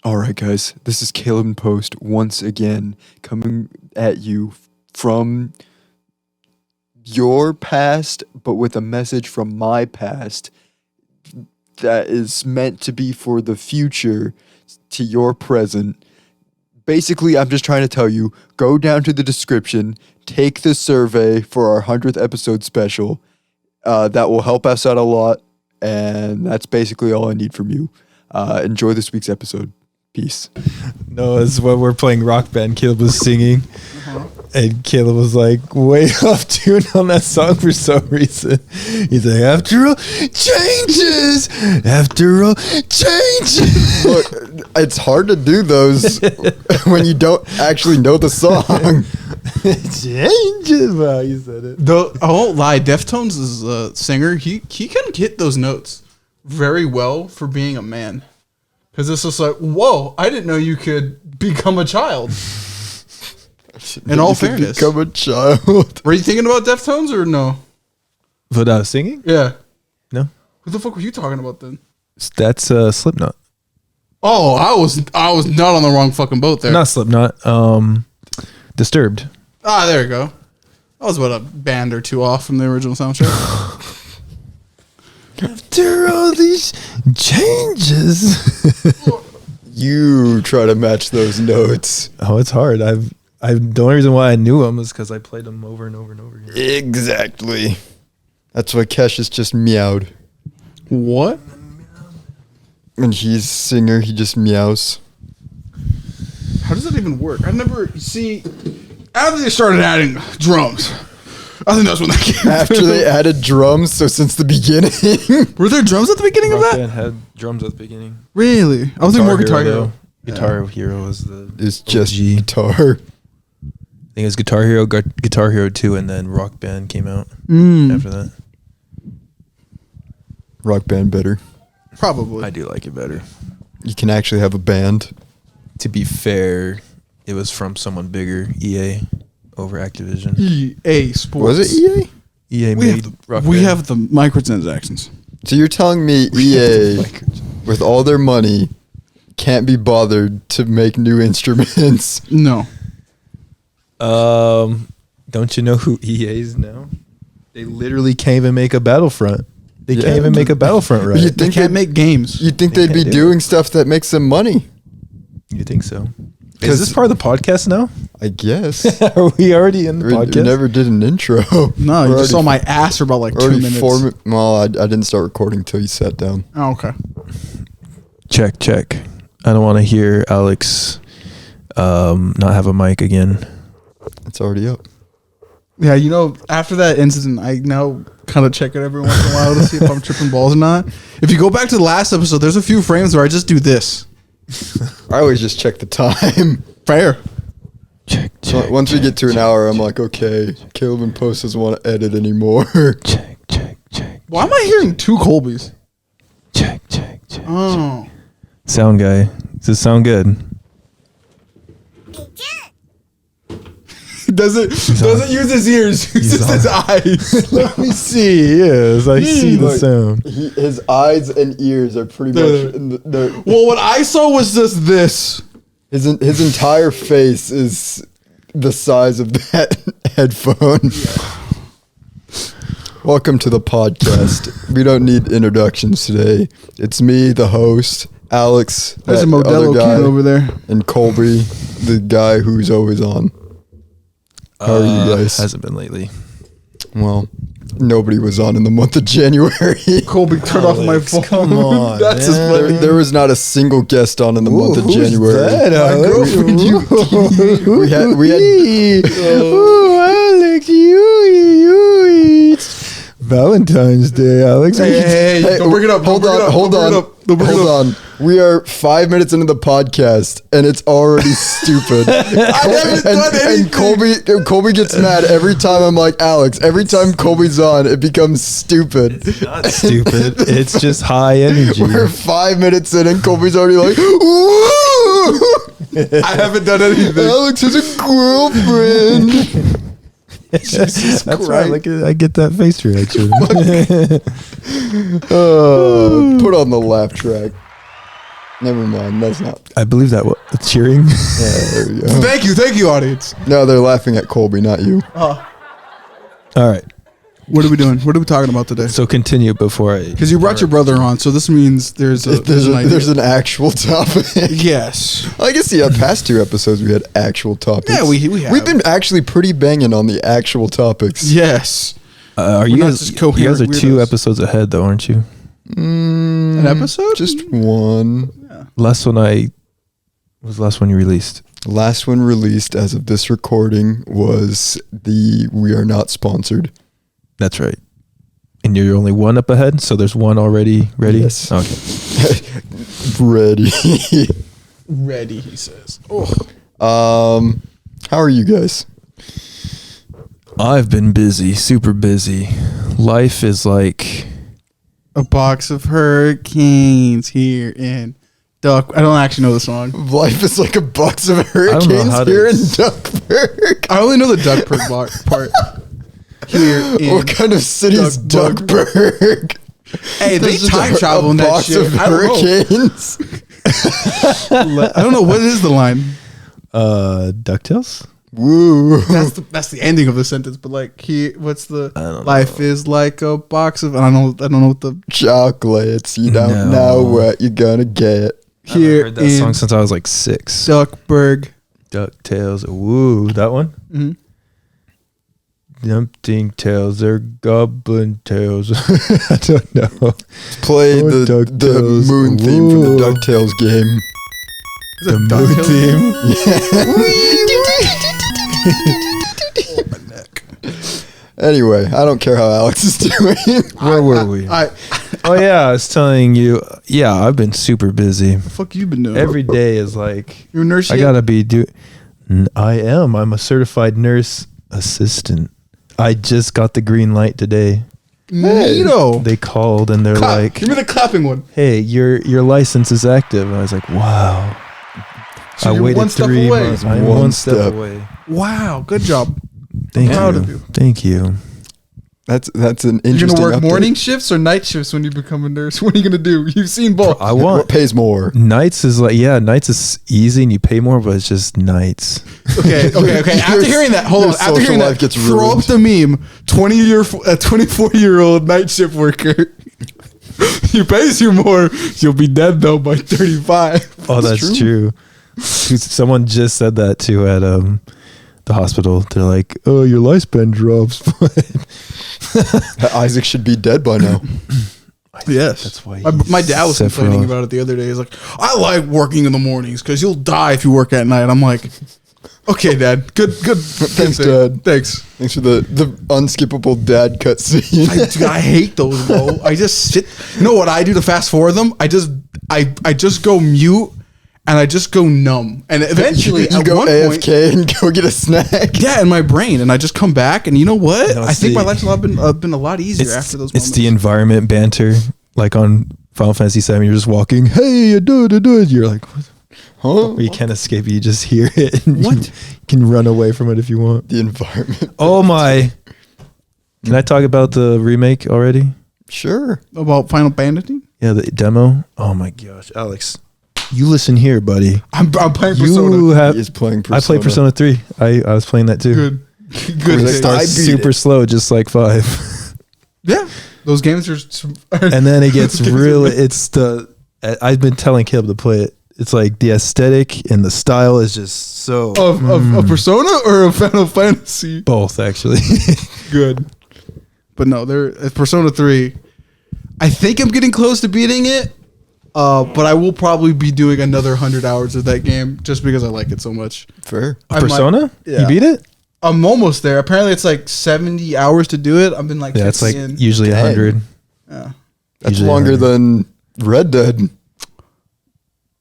All right, guys, this is Caleb and Post once again coming at you from your past, but with a message from my past that is meant to be for the future to your present. Basically, I'm just trying to tell you, go down to the description, take the survey for our 100th episode special. That will help us out a lot, and that's basically all I need from you. Enjoy this week's episode. Peace. No, this is when we're playing Rock Band. Caleb was singing, and Caleb was like way off tune on that song for some reason. He's like, after all changes, after all changes. Look, it's hard to do those when you don't actually know the song. Changes. Wow, you said it. Though I won't lie, Deftones is a singer. He can hit those notes very well for being a man. Because it's just like, whoa, I didn't know you could become a child. In all fairness. Become a child. Were you thinking about Deftones or no? Without singing? Yeah. No. What the fuck were you talking about then? That's Slipknot. Oh, I was not on the wrong fucking boat there. Not Slipknot. Disturbed. Ah, there you go. I was about a band or two off from the original soundtrack. After all these changes. You try to match those notes. Oh, it's hard. The only reason why I knew them is because I played them over and over and over again. Exactly. That's why Cassius just meowed. What? When he's singer, he just meows. How does that even work? I never see. After they started adding drums, I think that's when that came. After they added drums, so since the beginning. Were there drums at the beginning of Rock that? Band had drums at the beginning. Really? I was thinking more Guitar Hero. Guitar Hero was the It's just OG. guitar. I think it was Guitar Hero, Guitar Hero 2, and then Rock Band came out after that. Rock Band better. Probably. I do like it better. You can actually have a band. To be fair, it was from someone bigger, EA, over Activision. EA Sports. Was it EA? EA We made have the, Rock we Band. have the microtransactions. So you're telling me EA, with all their money, can't be bothered to make new instruments? No. Don't you know who EA is now? They literally can't even make a Battlefront. They can't even make a Battlefront right. You They think can't make games. You'd think They they'd be can't do doing stuff that makes them money. You think so? Is this part of the podcast now? I guess. Are we already in the we podcast? never did an intro. No, you We're just saw my ass for about like 2 already minutes. Well, I didn't start recording until you sat down. Oh, okay. Check. I don't want to hear Alex not have a mic again. It's already up. Yeah, you know, after that incident, I now kind of check it every once in a while to see if I'm tripping balls or not. If you go back to the last episode, there's a few frames where I just do this. I always just check the time. Fair. Check. So once we get to an hour, I'm like, okay, Caleb and Post doesn't want to edit anymore. Check. Why am I hearing two Colbys? Check. Oh. Sound guy. Does this sound good? Doesn't use his ears, uses his eyes. Let me see. Yes, I see the Look, sound. His eyes and ears are pretty much in the Well, what I saw was just this. his entire face is the size of that headphone. Welcome to the podcast. We don't need introductions today. It's me, the host, Alex, There's a that other Modelo guy, can over there. and Colby, the guy who's always on. How are you guys? Hasn't been lately. Well, nobody was on in the month of January. Colby, turn off my Alex, phone. come on, That's man. There was not a single guest on in the month of January. My girlfriend, We had Oh, Alex, you. It's Valentine's Day, Alex. Hey, don't bring it up. Hold on. We are 5 minutes into the podcast and it's already stupid. haven't done anything. And Colby gets mad every time I'm like, Alex, every time Colby's on, it becomes stupid. It's not stupid. It's just high energy. We're 5 minutes in and Colby's already like, ooh! I haven't done anything. Alex has a girlfriend. That's right. Look at, I get that face reaction. Put on the laugh track. Never mind. That's not. I believe that was cheering. Yeah, there we go. Thank you, audience. No, they're laughing at Colby, not you. All right. What are we doing? What are we talking about today? So continue before I. Because you brought your brother on, so this means there's There's an actual topic. yes. I guess past 2 episodes we had actual topics. Yeah, we have. We've been actually pretty banging on the actual topics. Yes. Are We're you not guys? just You guys are coherent 2 weirdos. episodes ahead, though, aren't you? An episode? Just one. Last one was the last one you released. Last one released as of this recording was the We Are Not Sponsored. That's right. And you're only 1 up ahead, so there's 1 already ready? Yes. Okay. Ready. Ready, he says. Oh. How are you guys? I've been busy, super busy. Life is like... A box of hurricanes here in Duck. I don't actually know the song. Life is like a box of know hurricanes how to- here in Duckburg. I only know the Duckburg part. Here in What kind of city is Duckburg. Duckburg? Hey, they There's just time travel in that box shit. of I don't know. hurricanes. I don't know what is the line. DuckTales? Woo. That's the ending of the sentence. But like, what's the I don't life is like a box of. I don't know what the Chocolates. You don't No. know what you're gonna get. here I've heard that in song since I was like 6. Duckburg. DuckTales. Woo, that one? Mm-hmm. Dumping tails or goblin tails. I don't know. Play Oh, the DuckTales. moon theme from Woo. the DuckTales game. Is it The moon DuckTales? theme. My neck. Anyway, I don't care how Alex is doing. Where were we? I Oh yeah, I was telling you. Yeah, I've been super busy. the fuck you been doing? Every day is like You're a nurse. I yet? gotta be I am. I'm a certified nurse assistant. I just got the green light today. Neato. They called and they're Clap. like, Give me the clapping one. "Hey, your license is active." And I was like, "Wow." So I you're waited one step 3 away. months. I'm One one step step. away. Wow, good job. Thank Proud you. of you. Thank you. That's an You're interesting. gonna work update. morning shifts or night shifts when you become a nurse. What are you gonna do? You've seen both. I What want pays more? nights is like nights is easy and you pay more, but it's just nights. Okay. After hearing that, hold your on. After social hearing life that, gets throw ruined. up the meme. 24-year-old night shift worker. He pays you more. You'll be dead though by 35. Oh, that's true. Someone just said that too at the hospital. They're like, "Oh, your lifespan drops." Isaac should be dead by now. Yes, That's why my dad was complaining Sephiroth. about it the other day. He's like, "I like working in the mornings because you'll die if you work at night." I'm like, "Okay, Dad. Good. Thanks, thing. Dad. Thanks." Thanks for the unskippable dad cutscene. Dude, I hate those, bro. I just sit. You know what I do to fast forward them? I just go mute and I just go numb. And eventually, you at go one point, AFK and go get a snack. yeah, in my brain, and I just come back. And you know what? No, I it's think the- my life's been a lot easier after those moments. It's the environment banter, like on Final Fantasy VII. You're just walking, "Hey, you do it." You're like, "What?" Huh? You can't escape it. You just hear it. And What? You can run away from it if you want. The environment. Oh my! Can I talk about the remake already? Sure. about Final Fantasy. Yeah, the demo. Oh my gosh, Alex, you listen here, buddy. I'm playing You Persona. have. He is playing Persona. I played Persona 3. I was playing that too. Good. It Good. Like, starts I beat super it. slow, just like 5. Yeah, those games are. And then it gets really. It's the. I've been telling Caleb to play it. It's like the aesthetic and the style is just so of Persona or of Final Fantasy. both actually. Good. But no, Persona 3. I think I'm getting close to beating it. But I will probably be doing another 100 hours of that game just because I like it so much. Fair. I might- Persona? yeah. You beat it? I'm almost there. Apparently it's like 70 hours to do it. I've been like Yeah, it's like in. usually Dang. 100. Yeah. That's Usually longer 100. than Red Dead.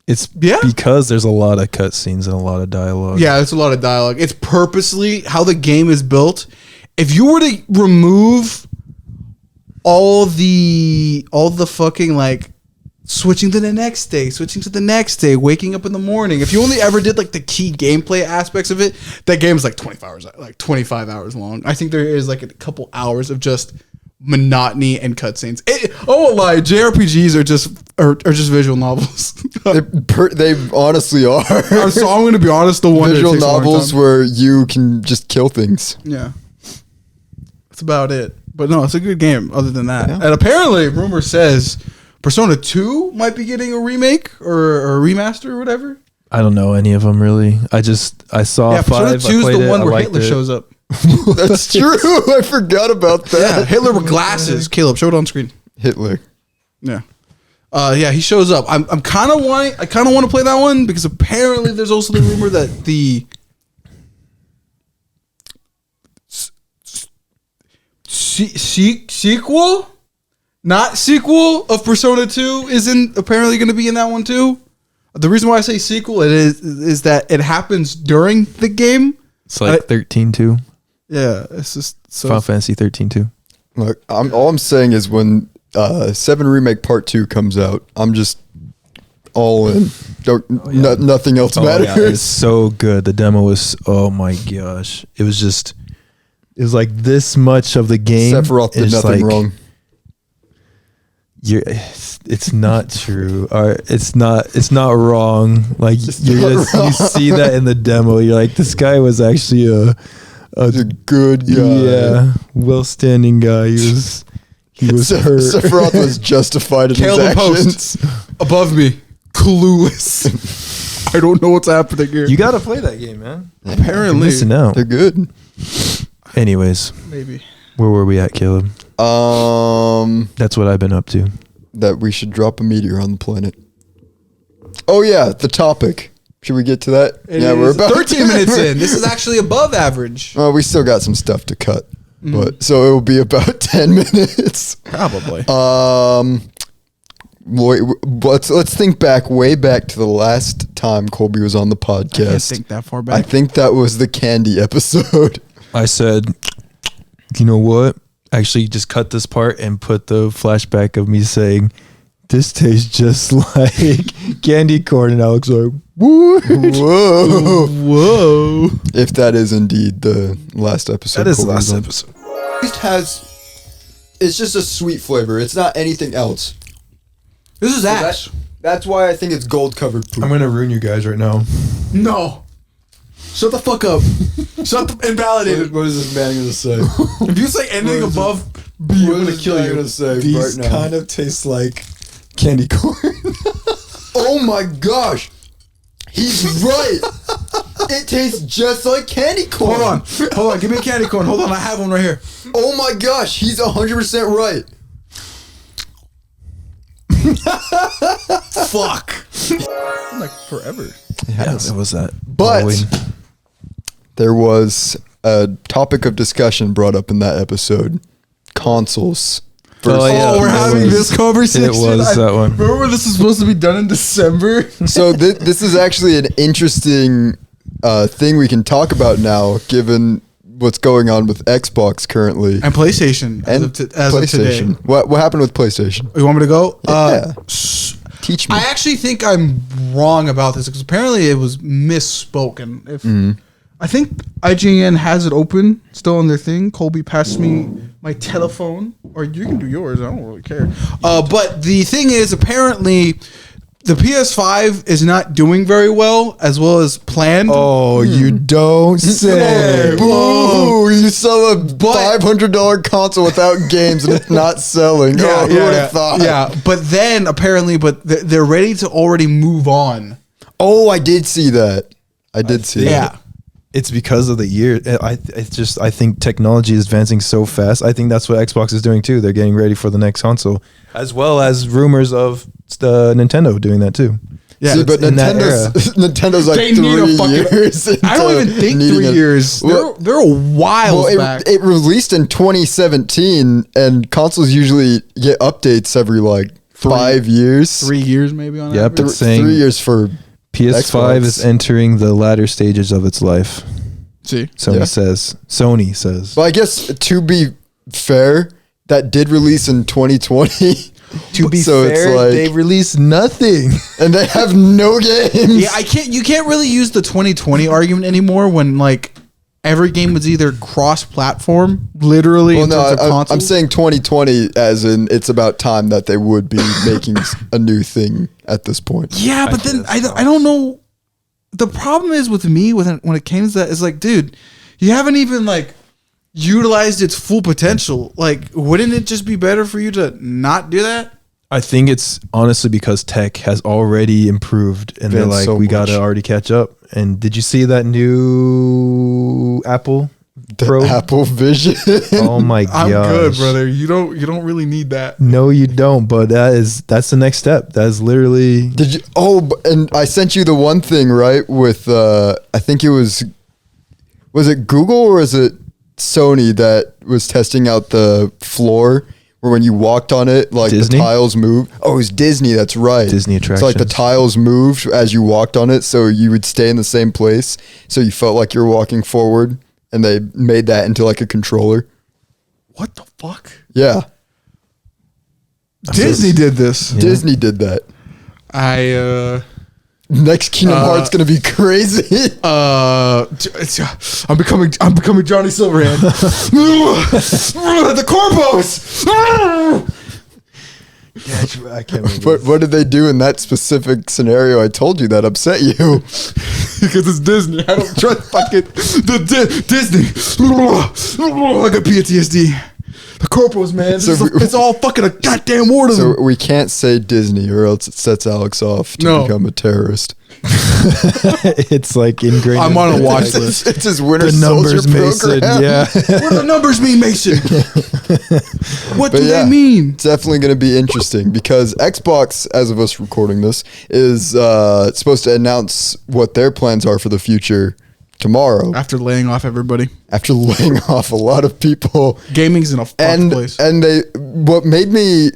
It's Yeah. because there's a lot of cutscenes and a lot of dialogue. Yeah, it's a lot of dialogue. It's purposely how the game is built. If you were to remove all the fucking like switching to the next day, waking up in the morning. If you only ever did like the key gameplay aspects of it, that game is like 25 hours long. I think there is like a couple hours of just monotony and cutscenes. I won't lie, JRPGs are just visual novels. They honestly are. So I'm gonna be honest, the one Visual that takes a long novels time. where you can just kill things. Yeah, that's about it. But no, it's a good game. Other than that, Yeah. and apparently, rumor says Persona 2 might be getting a remake or a remaster or whatever. I don't know any of them really. I saw Yeah, Persona 5. 2 is I the one where liked Hitler it. shows up. That's true. I forgot about that. Yeah, Hitler with glasses. Caleb, show it on screen. Hitler. Yeah. Yeah, he shows up. I kind of want to play that one because apparently there's also the rumor that the sequel, not sequel of Persona 2 isn't apparently going to be in that one too. The reason why I say sequel is that it happens during the game. It's like 13-2. Yeah, it's just so Final Fantasy 13-2. Look, all I'm saying is when 7 Remake Part 2 comes out, I'm just all in. Nothing else matters. Yeah, it's so good. The demo was, oh my gosh. It was like this much of the game. Sephiroth did is nothing like, wrong. It's not true. Or it's not wrong. Like you see that in the demo. You're like, this guy was actually a He's a good guy. Yeah, well-standing guy. He was hurt. Sephiroth was justified in his Caleb actions. Post above me, clueless. I don't know what's happening here. You got to play that game, man. Apparently, Listen out. They're good. Anyways, maybe. where were we at, Caleb? That That's what I've been up to. we should drop a meteor on the planet. Oh yeah, the topic. Should we get to that? We're about 13 minutes in. This is actually above average. Well, we still got some stuff to cut, but so it will be about 10 minutes. Probably. Let's think way back to the last time Colby was on the podcast. I can't think that far I back. think that was the candy episode. I said, you know what? Actually, just cut this part and put the flashback of me saying, this tastes just like candy corn. And Alex was like, whoa. Whoa. If that is indeed the last episode. That is the Colby was last on. episode. It's just a sweet flavor. It's not anything else. This is ash. That's why I think it's gold covered poop. I'm going to ruin you guys right now. No. Shut the fuck up. Invalidated. What is this man going to say? If you say anything above B, I'm gonna kill you. These kind of taste like candy corn. Oh my gosh. He's right. It tastes just like candy corn. Hold on. Give me a candy corn. Hold on. I have one right here. Oh my gosh. He's 100% right. Fuck. Like forever. Yeah, it was that. But Halloween. there was a topic of discussion brought up in that episode. Consoles. Oh, yeah. Oh, we're It having was- this conversation. it was that one. Remember this is supposed to be done in December? So this is actually an interesting thing we can talk about now, given what's going on with Xbox currently And PlayStation. and Of today. PlayStation. What happened with PlayStation? You want me to go? Yeah. Teach me. I actually think I'm wrong about this because apparently it was misspoken. If I think IGN has it open still on their thing. Colby passed me my telephone, or you can do yours. I don't really care. But the thing is, apparently, the PS5 is not doing very well as planned. Oh, you don't say. Boo! You sell a $500 console without games and it's not selling. Who would have thought? Yeah, but then apparently, they're ready to already move on. Oh, I did see that. I did see Yeah. that. It's because of the year. I think technology is advancing so fast. I think that's what Xbox is doing too. They're getting ready for the next console, as well as rumors of Nintendo doing that too. Yeah, See, but in that Nintend's like They need a 3 fucking- years. I don't even think 3 years. They're a while back. It released in 2017, and consoles usually get updates every like 5 years. 3 years maybe on Yep, average. it's saying 3 years for PS5 Xbox. is entering the latter stages of its life. See, Sony says. But I guess to be fair, that did release in 2020. To be So it's fair, like- they released nothing. And they have no games. yeah, you can't really use the 2020 argument anymore when like every game was either cross-platform, literally. Well, in no, terms of I'm consoles. saying 2020 as in it's about time that they would be making a new thing at this point. Yeah, but then I don't know. The problem is with me when it came to that is like, dude, you haven't even like utilized its full potential. Like, wouldn't it just be better for you to not do that? I think it's honestly because tech has already improved, and they're Advanced like, so we got to much. already catch up. And did you see that new Apple The Pro? Apple Vision. Oh my god! I'm good, brother. You don't really need that. No, you don't. But that's the next step. That is literally. Did you? Oh, and I sent you the one thing, right? With I think it was it Google or was it Sony that was testing out the floor where when you walked on it, like Disney? the tiles moved. Oh, it was Disney. That's right. Disney So like the attractions. tiles moved as you walked on it, so you would stay in the same place, so you felt like you were walking forward, and they made that into like a controller. What the fuck? Yeah, Disney did this. Disney did that. Next Kingdom Hearts gonna be crazy. I'm becoming Johnny Silverhand. The Corpos. I can't remember. What did they do in that specific scenario? I told you that upset you. Because it's Disney. I don't trust fucking Disney. I got PTSD. The Corpos, man. It's all fucking a goddamn war to them. So we can't say Disney, or else it sets Alex off to No. become a terrorist. It's like ingrained. I'm on a in- watch list. It's his Winter The Soldier numbers, Mason. program. Yeah. What do the numbers mean, Mason? What But do yeah, they mean? It's definitely going to be interesting because Xbox, as of us recording this, is supposed to announce what their plans are for the future tomorrow After laying off everybody, after laying off a lot of people. gaming's in a fucked place. And what made me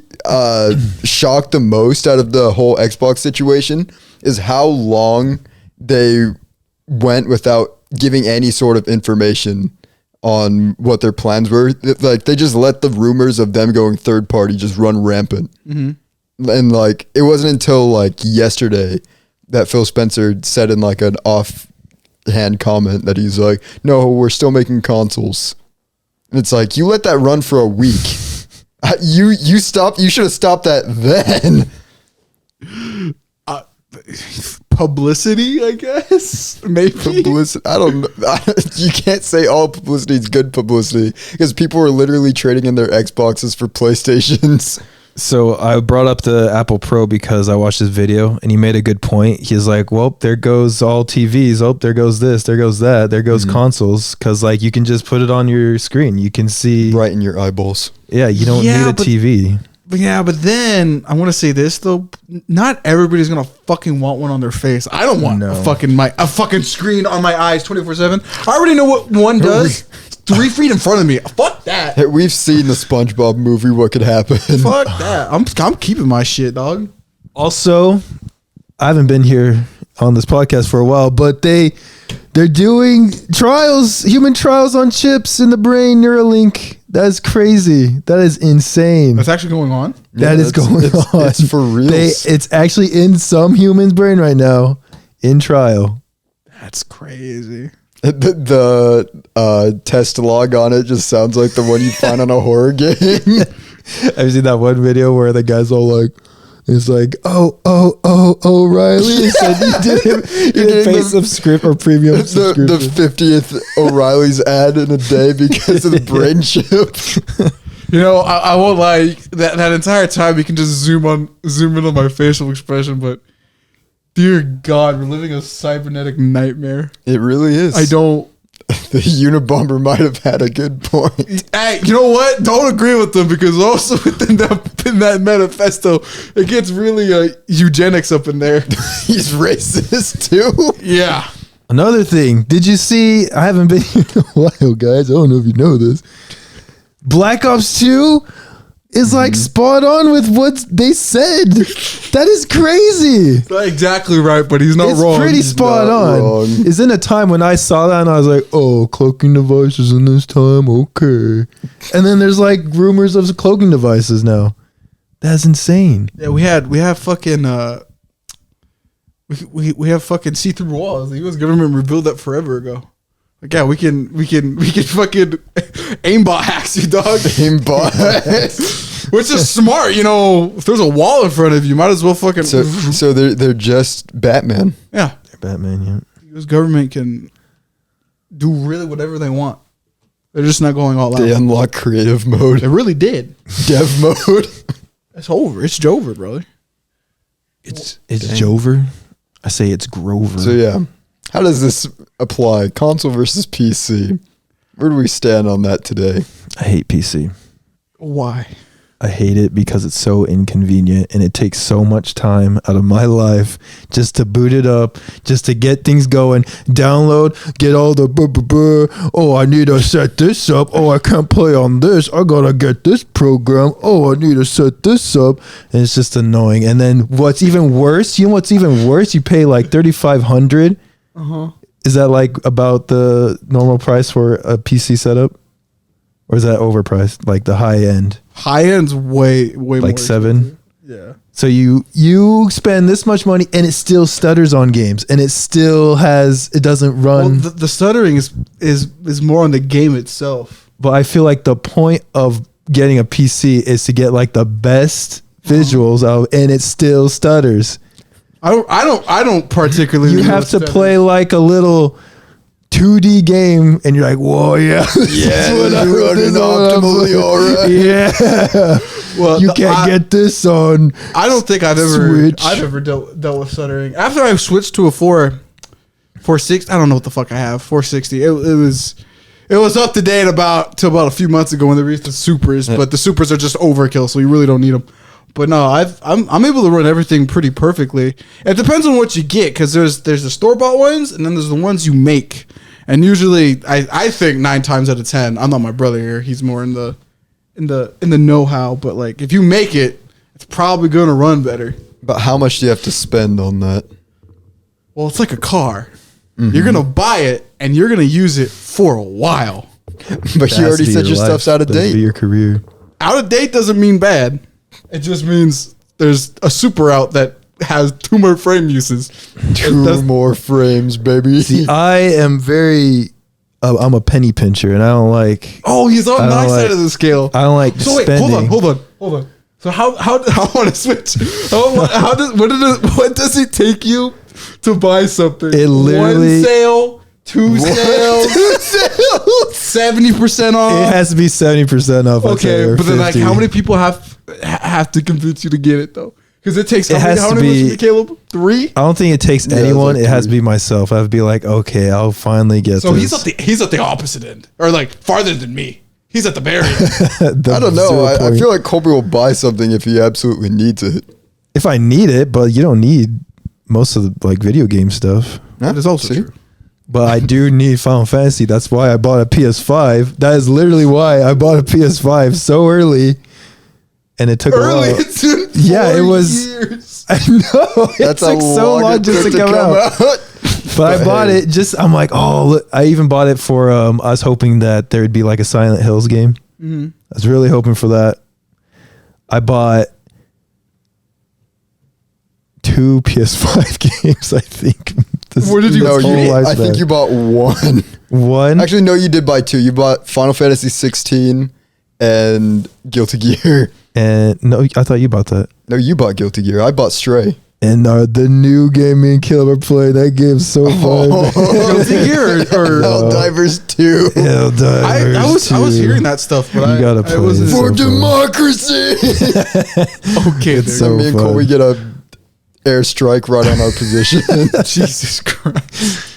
shocked the most out of the whole Xbox situation is how long they went without giving any sort of information on what their plans were. Like they just let the rumors of them going third party just run rampant. Mm-hmm. And like it wasn't until like yesterday that Phil Spencer said in like an offhand comment that he's like, no, we're still making consoles. And it's like, you let that run for a week. You should have stopped that then. Publicity, I guess. Maybe. Publicity. I don't know. You can't say all publicity is good publicity because people are literally trading in their Xboxes for PlayStations. So I brought up the Apple Pro because I watched his video and he made a good point. He's like, well, there goes all TVs. Oh, there goes this, there goes that, there goes consoles. Cause like you can just put it on your screen. You can see. Right in your eyeballs. Yeah, you don't Yeah, need a but- TV. But then I want to say this though. Not everybody's gonna fucking want one on their face. I don't want No. a fucking screen on my eyes 24/7. I already know what one does. 3 feet in front of me. Fuck that. Hey, we've seen the SpongeBob movie. What could happen? Fuck that. I'm keeping my shit, dog. Also, I haven't been here on this podcast for a while, but they're doing trials, human trials on chips in the brain, Neuralink. That's crazy. That is insane. That's actually going on. That is going on. It's for real. It's actually in some human's brain right now, in trial. That's crazy. The test log on it just sounds like the one you find on a horror game. Have you seen that one video where the guy's all like, it's like, oh, Riley. He said you didn't pay subscript or premium the subscription. 50th O'Reilly's ad in a day because of the brain chip. You know, I won't lie. That entire time you can just zoom in on my facial expression, but dear God, we're living a cybernetic nightmare. It really is. I don't. The Unabomber might have had a good point. Hey, you know what? Don't agree with them because also within that manifesto, it gets really eugenics up in there. He's racist too. Yeah. Another thing, did you see? I haven't been here in a while, guys. I don't know if you know this. Black Ops 2 is like spot on with what they said. That is crazy. Not exactly right, but he's not It's wrong. pretty He's spot not on. wrong. It's in a time when I saw that and I was like, oh, cloaking devices in this time, okay. And then there's like rumors of cloaking devices now. That's insane. Yeah, we have fucking we have fucking see-through walls. The U.S. government revealed that forever ago. Like, yeah, we can fucking aimbot hacks you, dog. Aimbot. Which is smart, you know. If there's a wall in front of you, might as well fucking. So they're just Batman. Yeah, They're Batman. Yeah. the U.S. government can do really whatever they want. They're just not going all out. They unlock creative mode, It really did. dev mode. It's over. It's Jover, brother. It's Jover. I say it's Grover. So yeah, how does this apply? Console versus PC. Where do we stand on that today? I hate PC. Why? I hate it because it's so inconvenient and it takes so much time out of my life just to boot it up, just to get things going, download, get all the oh, I need to set this up. Oh, I can't play on this. I gotta get this program. Oh, I need to set this up. And it's just annoying. And then what's even worse, you pay like $3,500. Is that like about the normal price for a PC setup? Or is that overpriced? Like the high end? High end's way more. Like 7? Yeah. So you spend this much money and it still stutters on games and it doesn't run. Well, the stuttering is more on the game itself. But I feel like the point of getting a PC is to get like the best visuals out, and it still stutters. I don't particularly. You have to play like a little 2D game, and you're like, whoa, yeah, You're running optimally, all right. Yeah. Well, you can't get this on. I don't think I've ever dealt with stuttering. After I switched to a 460, I don't know what the fuck I have. 460. It was up to date till about a few months ago when they released the supers, but the supers are just overkill, so you really don't need them. But no, I'm able to run everything pretty perfectly. It depends on what you get, because there's the store bought ones, and then there's the ones you make. And usually, I think 9 times out of 10, I'm not my brother here. He's more in the know-how. But like, if you make it, it's probably gonna run better. But how much do you have to spend on that? Well, it's like a car. Mm-hmm. You're gonna buy it and you're gonna use it for a while. But you already said your stuff's out of date. Your career. Out of date doesn't mean bad. It just means there's a super out that has 2 more frame uses. 2 more frames, baby. See, I am very. I'm a penny pincher, and I don't like. Oh, he's on my side of the scale. I don't like so spending. Wait, hold on. So how I want to switch? What does it take you to buy something? It literally 1 sale, 2 sales, 70% off. It has to be 70% off. Okay, but then like, how many people have to convince you to get it though? Because it takes how many Caleb? 3? I don't think it takes anyone. It has to be myself. I have to be like, okay, I'll finally get so this. So he's at the opposite end, or like farther than me. He's at the barrier. I don't know. I feel like Colby will buy something if he absolutely needs it. If I need it, but you don't need most of the like video game stuff. That is also true. But I do need Final Fantasy. That's why I bought a PS5. That is literally why I bought a PS5 so early. And it took a while. It's in 4 it was. years. I know. It took so long just to come out. But I bought it I'm like, oh, look, I even bought it for, I was hoping that there would be like a Silent Hills game. Mm-hmm. I was really hoping for that. I bought 2 PS5 games, I think. What did you buy? I think you bought 1. 1? Actually, no, you did buy 2. You bought Final Fantasy 16 and Guilty Gear. And no, I thought you bought that. No, you bought Guilty Gear. I bought Stray. And the new game me and Caleb are playing, that game's so fun. Guilty Gear or Helldivers 2. Helldivers I was hearing that stuff, but you gotta play I wasn't. For democracy! Okay, so me and fun. Colby get a airstrike right on our position. Jesus Christ.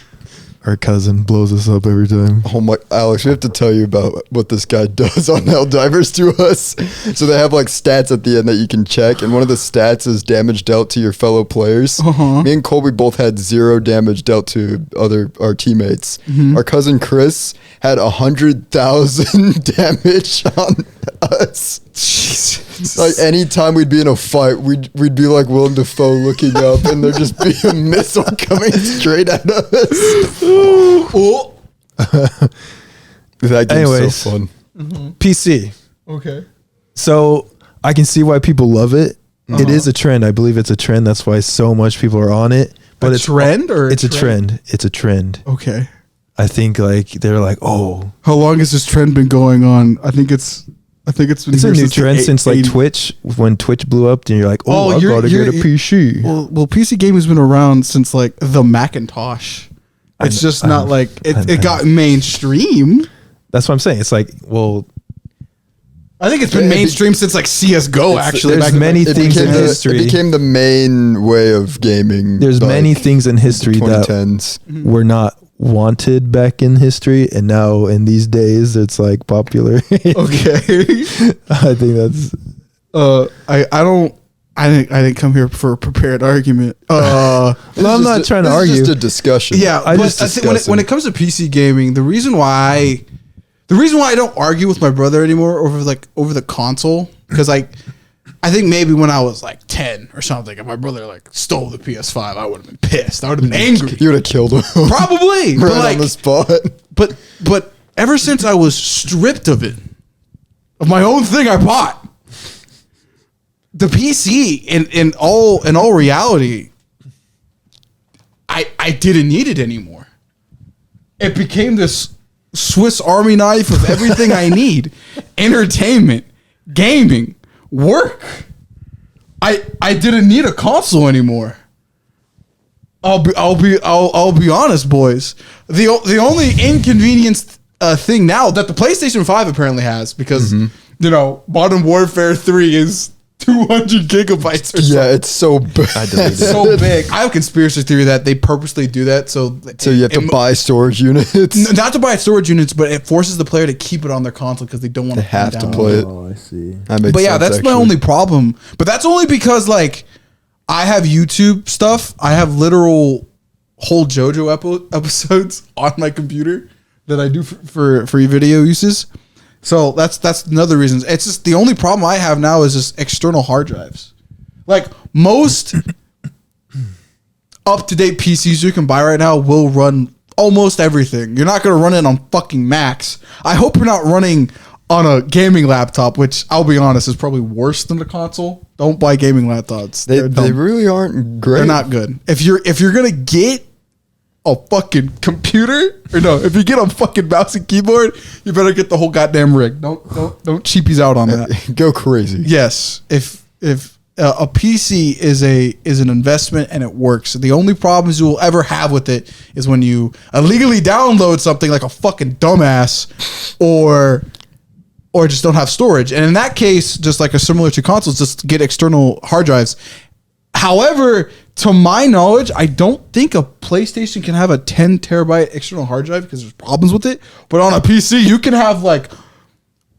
Our cousin blows us up every time. Oh my, Alex, we have to tell you about what this guy does on Helldivers to us. So they have like stats at the end that you can check, and one of the stats is damage dealt to your fellow players. Uh-huh. Me and Colby both had 0 damage dealt to our teammates. Mm-hmm. Our cousin Chris had 100,000 damage on us. Jesus. Like anytime we'd be in a fight, we'd be like Willem Dafoe looking up, and there'd just be a missile coming straight at us. Oh. That game's so fun. Mm-hmm. PC. Okay. So I can see why people love it. Uh-huh. It is a trend. I believe it's a trend. That's why so much people are on it. But it's a trend, or it's a trend. It's a trend. Okay. I think like they're like, oh, How long has this trend been going on? I think it's been it's a here new since the trend since like 80s. Twitch. When Twitch blew up, then you're like, oh, I you're- gotta get a you're- PC. Well, PC gaming's been around since like the Macintosh. It's just not like it got mainstream. That's what I'm saying. It's like, well, I think it's been mainstream since like CS:GO. Actually, there's back in the- many It things in became, history. it became the main way of gaming. There's like, many things in history that 2010s. were not wanted back in history, and now in these days, it's like popular. Okay. I think that's. I didn't come here for a prepared argument. Well, I'm not trying to This is argue. just a discussion. Yeah, I but just I think when it comes to PC gaming, the reason why I don't argue with my brother anymore over the console, because I think maybe when I was like 10 or something, if my brother like stole the PS5, I would have been pissed. I would have been angry. You would have killed him. Probably, right but on like, the spot. but ever since I was stripped of my own thing I bought, the PC in all reality, I didn't need it anymore. It became this Swiss Army knife of everything I need: entertainment, gaming, work. I didn't need a console anymore. I'll be honest, boys. The only inconvenienced thing now that the PlayStation 5 apparently has, because Modern Warfare 3 is 200 gigabytes or something. Yeah, it's so big. It's so big. I have a conspiracy theory that they purposely do that so you have to buy storage units. not to buy storage units, but it forces the player to keep it on their console because they don't want They have to play it. I see. That makes But yeah, sense, that's my actually. only problem. But that's only because like I have YouTube stuff. I have literal whole JoJo episodes on my computer that I do for free video uses. So that's another reason. It's just the only problem I have now is just external hard drives. Like most up-to-date PCs you can buy right now will run almost everything. You're not going to run it on fucking Macs. I hope you're not running on a gaming laptop, which I'll be honest is probably worse than the console. Don't buy gaming laptops. They really aren't great. They're not good. If you're gonna get a fucking computer, or no, if you get a fucking mouse and keyboard, you better get the whole goddamn rig. Don't cheapies out on that. Go crazy. Yes, if a PC is an investment and it works, the only problems you will ever have with it is when you illegally download something like a fucking dumbass, or just don't have storage. And in that case, just like a similar to consoles, just get external hard drives. However, to my knowledge, I don't think a PlayStation can have a 10 terabyte external hard drive because there's problems with it. But on a PC, you can have like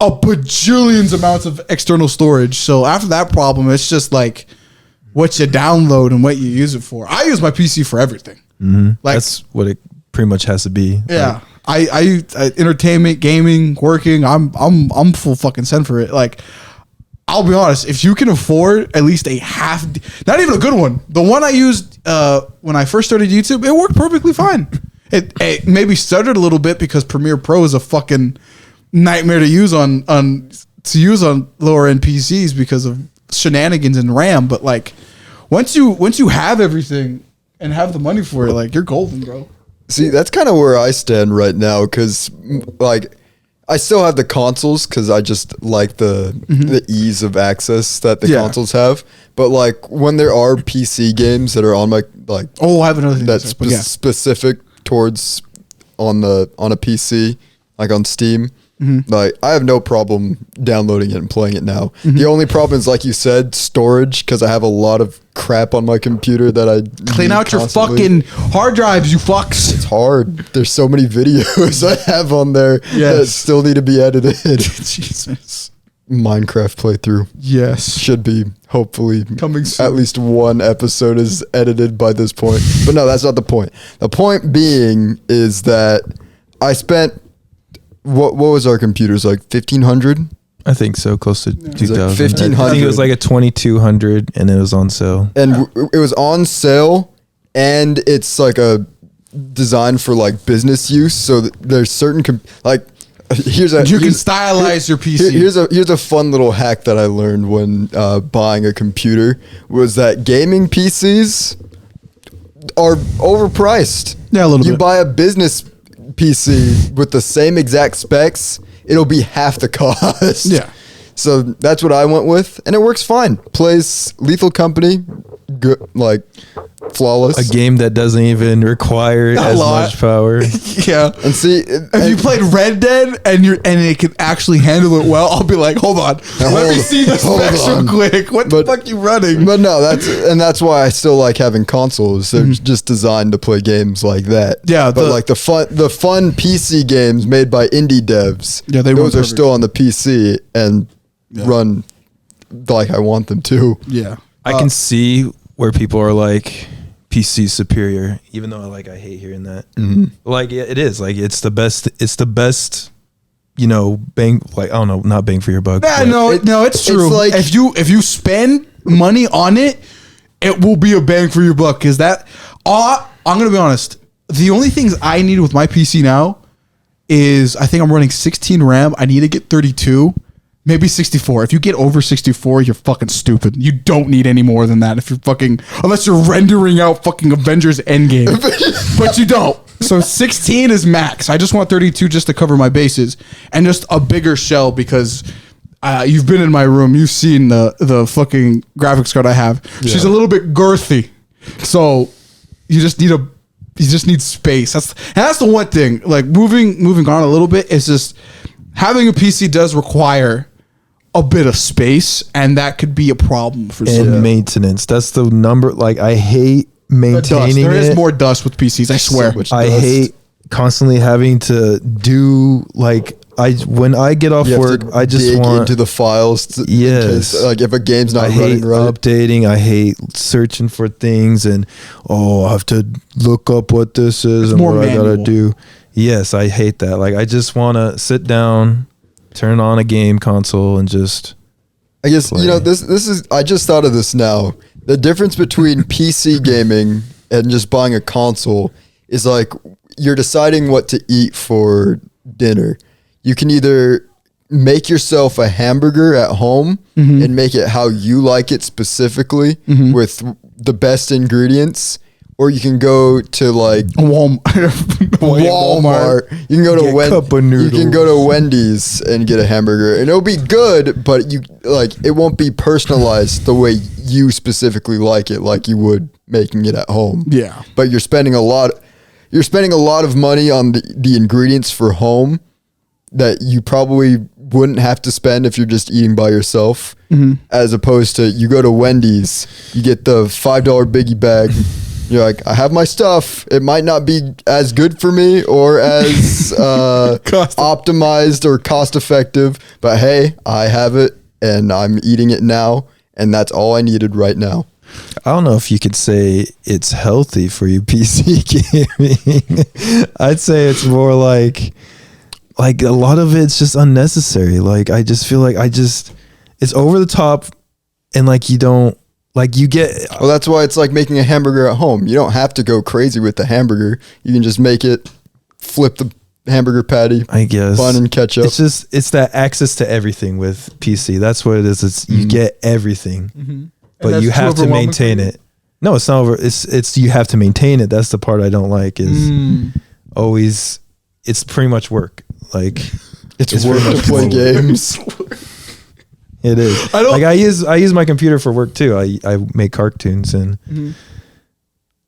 a bajillions amounts of external storage. So after that problem, it's just like what you download and what you use it for. I use my PC for everything. Like That's what it pretty much has to be. yeah. I entertainment, gaming, working. I'm full fucking send for it. Like, I'll be honest. If you can afford at least a half, not even a good one, the one I used when I first started YouTube, it worked perfectly fine. It maybe stuttered a little bit because Premiere Pro is a fucking nightmare to use on lower end PCs because of shenanigans and RAM. But like, once you have everything and have the money for it, like you're golden, bro. See, that's kind of where I stand right now because, like, I still have the consoles because I just like the ease of access that the consoles have. But like, when there are PC games that are on my I have another thing that's specific towards on a PC, like on Steam. Like, I have no problem downloading it and playing it now. The only problem is, like you said, storage, because I have a lot of crap on my computer that I Clean need out constantly. your fucking hard drives, you fucks. It's hard. There's so many videos I have on there that Yes. still need to be edited. Jesus. Minecraft playthrough Yes. should be hopefully Coming soon. at least one episode is edited by this point. But no, that's not the point. The point being is that I spent what was our computers like 1,500? I think so, close to 2,000. like I think 1,500. it was like a 2,200, and it was on sale. And it was on sale, and it's like a design for like business use. So there's certain you can stylize your PC. Here's a fun little hack that I learned when buying a computer was that gaming PCs are overpriced. Yeah, a little You bit. buy a business PC with the same exact specs, it'll be half the cost. Yeah. So that's what I went with, and it works fine. Plays Lethal Company, good, like flawless. A game that doesn't even require as lot. much power. Yeah. And see, If you played Red Dead and it can actually handle it well, I'll be like, hold on, let me see the specs real quick. What the fuck you running? But no, that's why I still like having consoles. They're just designed to play games like that. Yeah, but like the fun PC games made by indie devs. Yeah, those are still on the PC and run like I want them to. Yeah, I can see where people are like PC superior, even though I hate hearing that. Like it is like it's the best, you know, bang, like I don't know, not bang for your buck. Yeah, it's true. It's like, if you spend money on it, it will be a bang for your buck. Because I'm gonna be honest. The only things I need with my PC now is I think I'm running 16 RAM. I need to get 32. Maybe 64. If you get over 64, you're fucking stupid. You don't need any more than that if you're fucking, unless you're rendering out fucking Avengers Endgame. But you don't. So 16 is max. I just want 32 just to cover my bases and just a bigger shell because you've been in my room. You've seen the fucking graphics card I have. Yeah. She's a little bit girthy. So you just need space. That's the one thing. Like moving on a little bit is just having a PC does require a bit of space, and that could be a problem for some. And maintenance. That's the number. Like I hate maintaining There is more dust with PCs. I swear. I hate constantly having to do like when I get off work, I just want into the files. Yes, like if a game's not I hate running right, updating. I hate searching for things, and I have to look up what this is and what I gotta do. Yes, I hate that. Like I just want to sit down, turn on a game console, and just. I guess play. You know this is. I just thought of this now. The difference between PC gaming and just buying a console is like you're deciding what to eat for dinner. You can either make yourself a hamburger at home and make it how you like it specifically with the best ingredients. Or you can go to like Walmart. You can go to You can go to Wendy's and get a hamburger, and it'll be good, but it won't be personalized the way you specifically like it, like you would making it at home. Yeah, but you're spending a lot of money on the ingredients for home that you probably wouldn't have to spend if you're just eating by yourself, as opposed to you go to Wendy's, you get the $5 biggie bag. You're like, I have my stuff. It might not be as good for me or as optimized or cost effective, but hey, I have it and I'm eating it now, and that's all I needed right now. I don't know if you could say it's healthy for you PC gaming. I'd say it's more like a lot of it's just unnecessary. Like I just feel like it's over the top, and like you don't. Like you get. Well, that's why it's like making a hamburger at home. You don't have to go crazy with the hamburger. You can just make it, flip the hamburger patty, I guess, bun and ketchup. It's that access to everything with PC. That's what it is. It's you get everything, but you have to maintain it. No, it's not over. It's you have to maintain it. That's the part I don't like. Is always. It's pretty much work. Like it's work to play games. It is. I use my computer for work too. I make cartoons and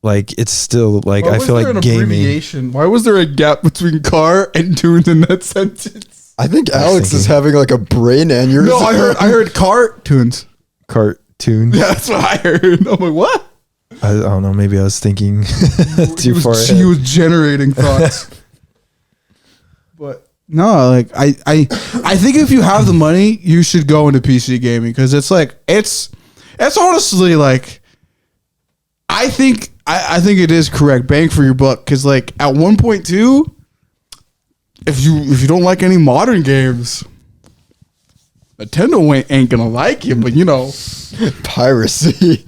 like it's still like I feel like gaming. Why was there a gap between car and tunes in that sentence? I think Alex is having like a brain aneurysm. No, I heard cartoons. Cartoons. Yeah, that's what I heard. I'm like, what? I don't know. Maybe I was thinking too far ahead. He was generating thoughts. But no, like I think if you have the money, you should go into PC gaming because it's like it's honestly like I think it is correct bang for your buck because like at 1.2, if you don't like any modern games, Nintendo ain't gonna like you, but you know, piracy.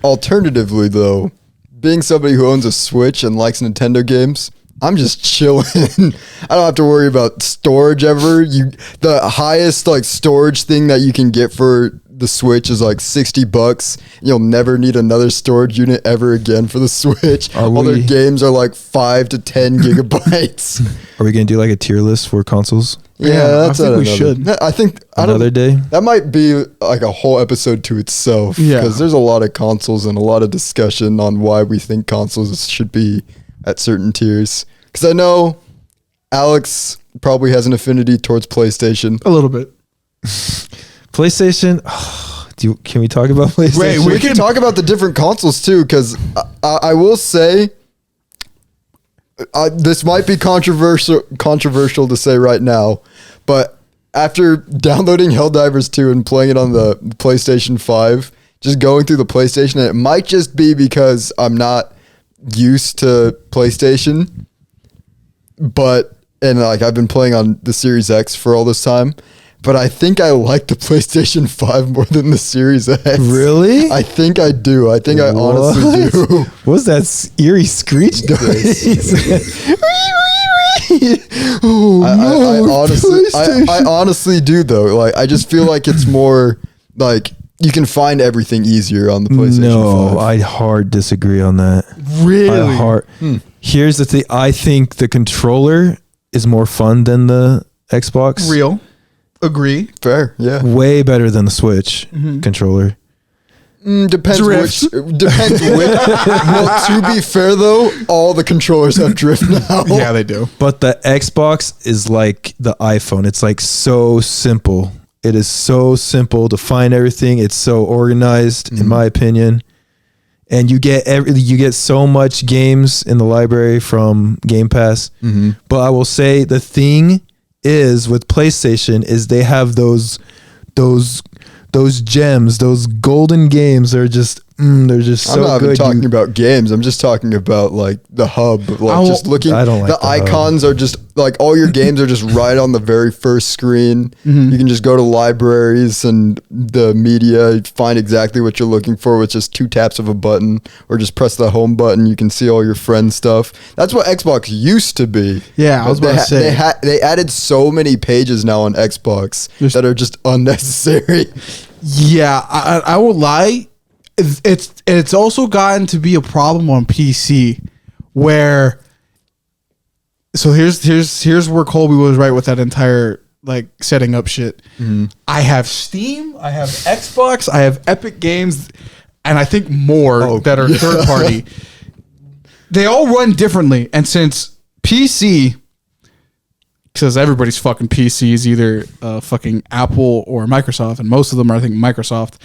Alternatively, though, being somebody who owns a Switch and likes Nintendo games, I'm just chilling. I don't have to worry about storage ever. The highest like storage thing that you can get for the Switch is like $60. You'll never need another storage unit ever again for the Switch. All their games are like 5 to 10 gigabytes. Are we gonna do like a tier list for consoles? Yeah, I think we should. I think Another day. that might be like a whole episode to itself. Yeah. Because there's a lot of consoles and a lot of discussion on why we think consoles should be at certain tiers. Because I know Alex probably has an affinity towards PlayStation. A little bit. PlayStation. Can we talk about PlayStation? Wait, We can talk about the different consoles too, because I will say this might be controversial to say right now, but after downloading Helldivers 2 and playing it on the PlayStation 5, just going through the PlayStation, and it might just be because I'm not used to PlayStation, and like I've been playing on the Series X for all this time. But I think I like the PlayStation 5 more than the Series X. Really? I think I do. I think I honestly do. What was that eerie screech noise? I honestly do though. Like I just feel like it's more like you can find everything easier on the PlayStation 5. I hard disagree on that. Really? Here's the thing. I think the controller is more fun than the Xbox. Real. Agree. Fair, yeah. Way better than the Switch controller. Depends which. Well, to be fair though, all the controllers have drift now. Yeah, they do. But the Xbox is like the iPhone. It's like so simple. It is so simple to find everything. It's so organized, in my opinion. And you get so much games in the library from Game Pass. But I will say the thing is with PlayStation is they have those gems, those golden games. They're just they're just so good. I'm not even talking about games. I'm just talking about like the hub. Like just looking. I don't like the the hub. icons are just like all your games are just right on the very first screen. You can just go to libraries and the media, find exactly what you're looking for with just 2 taps of a button, or just press the home button. You can see all your friends' stuff. That's what Xbox used to be. Yeah, I was about to say. They added so many pages now on Xbox that are just unnecessary. Yeah, I won't lie. It's also gotten to be a problem on PC where. So here's where Colby was right with that entire like setting up shit. I have Steam, I have Xbox, I have Epic Games, and I think more that are third party. They all run differently, and since PC, because everybody's fucking PC is either fucking Apple or Microsoft, and most of them are I think Microsoft.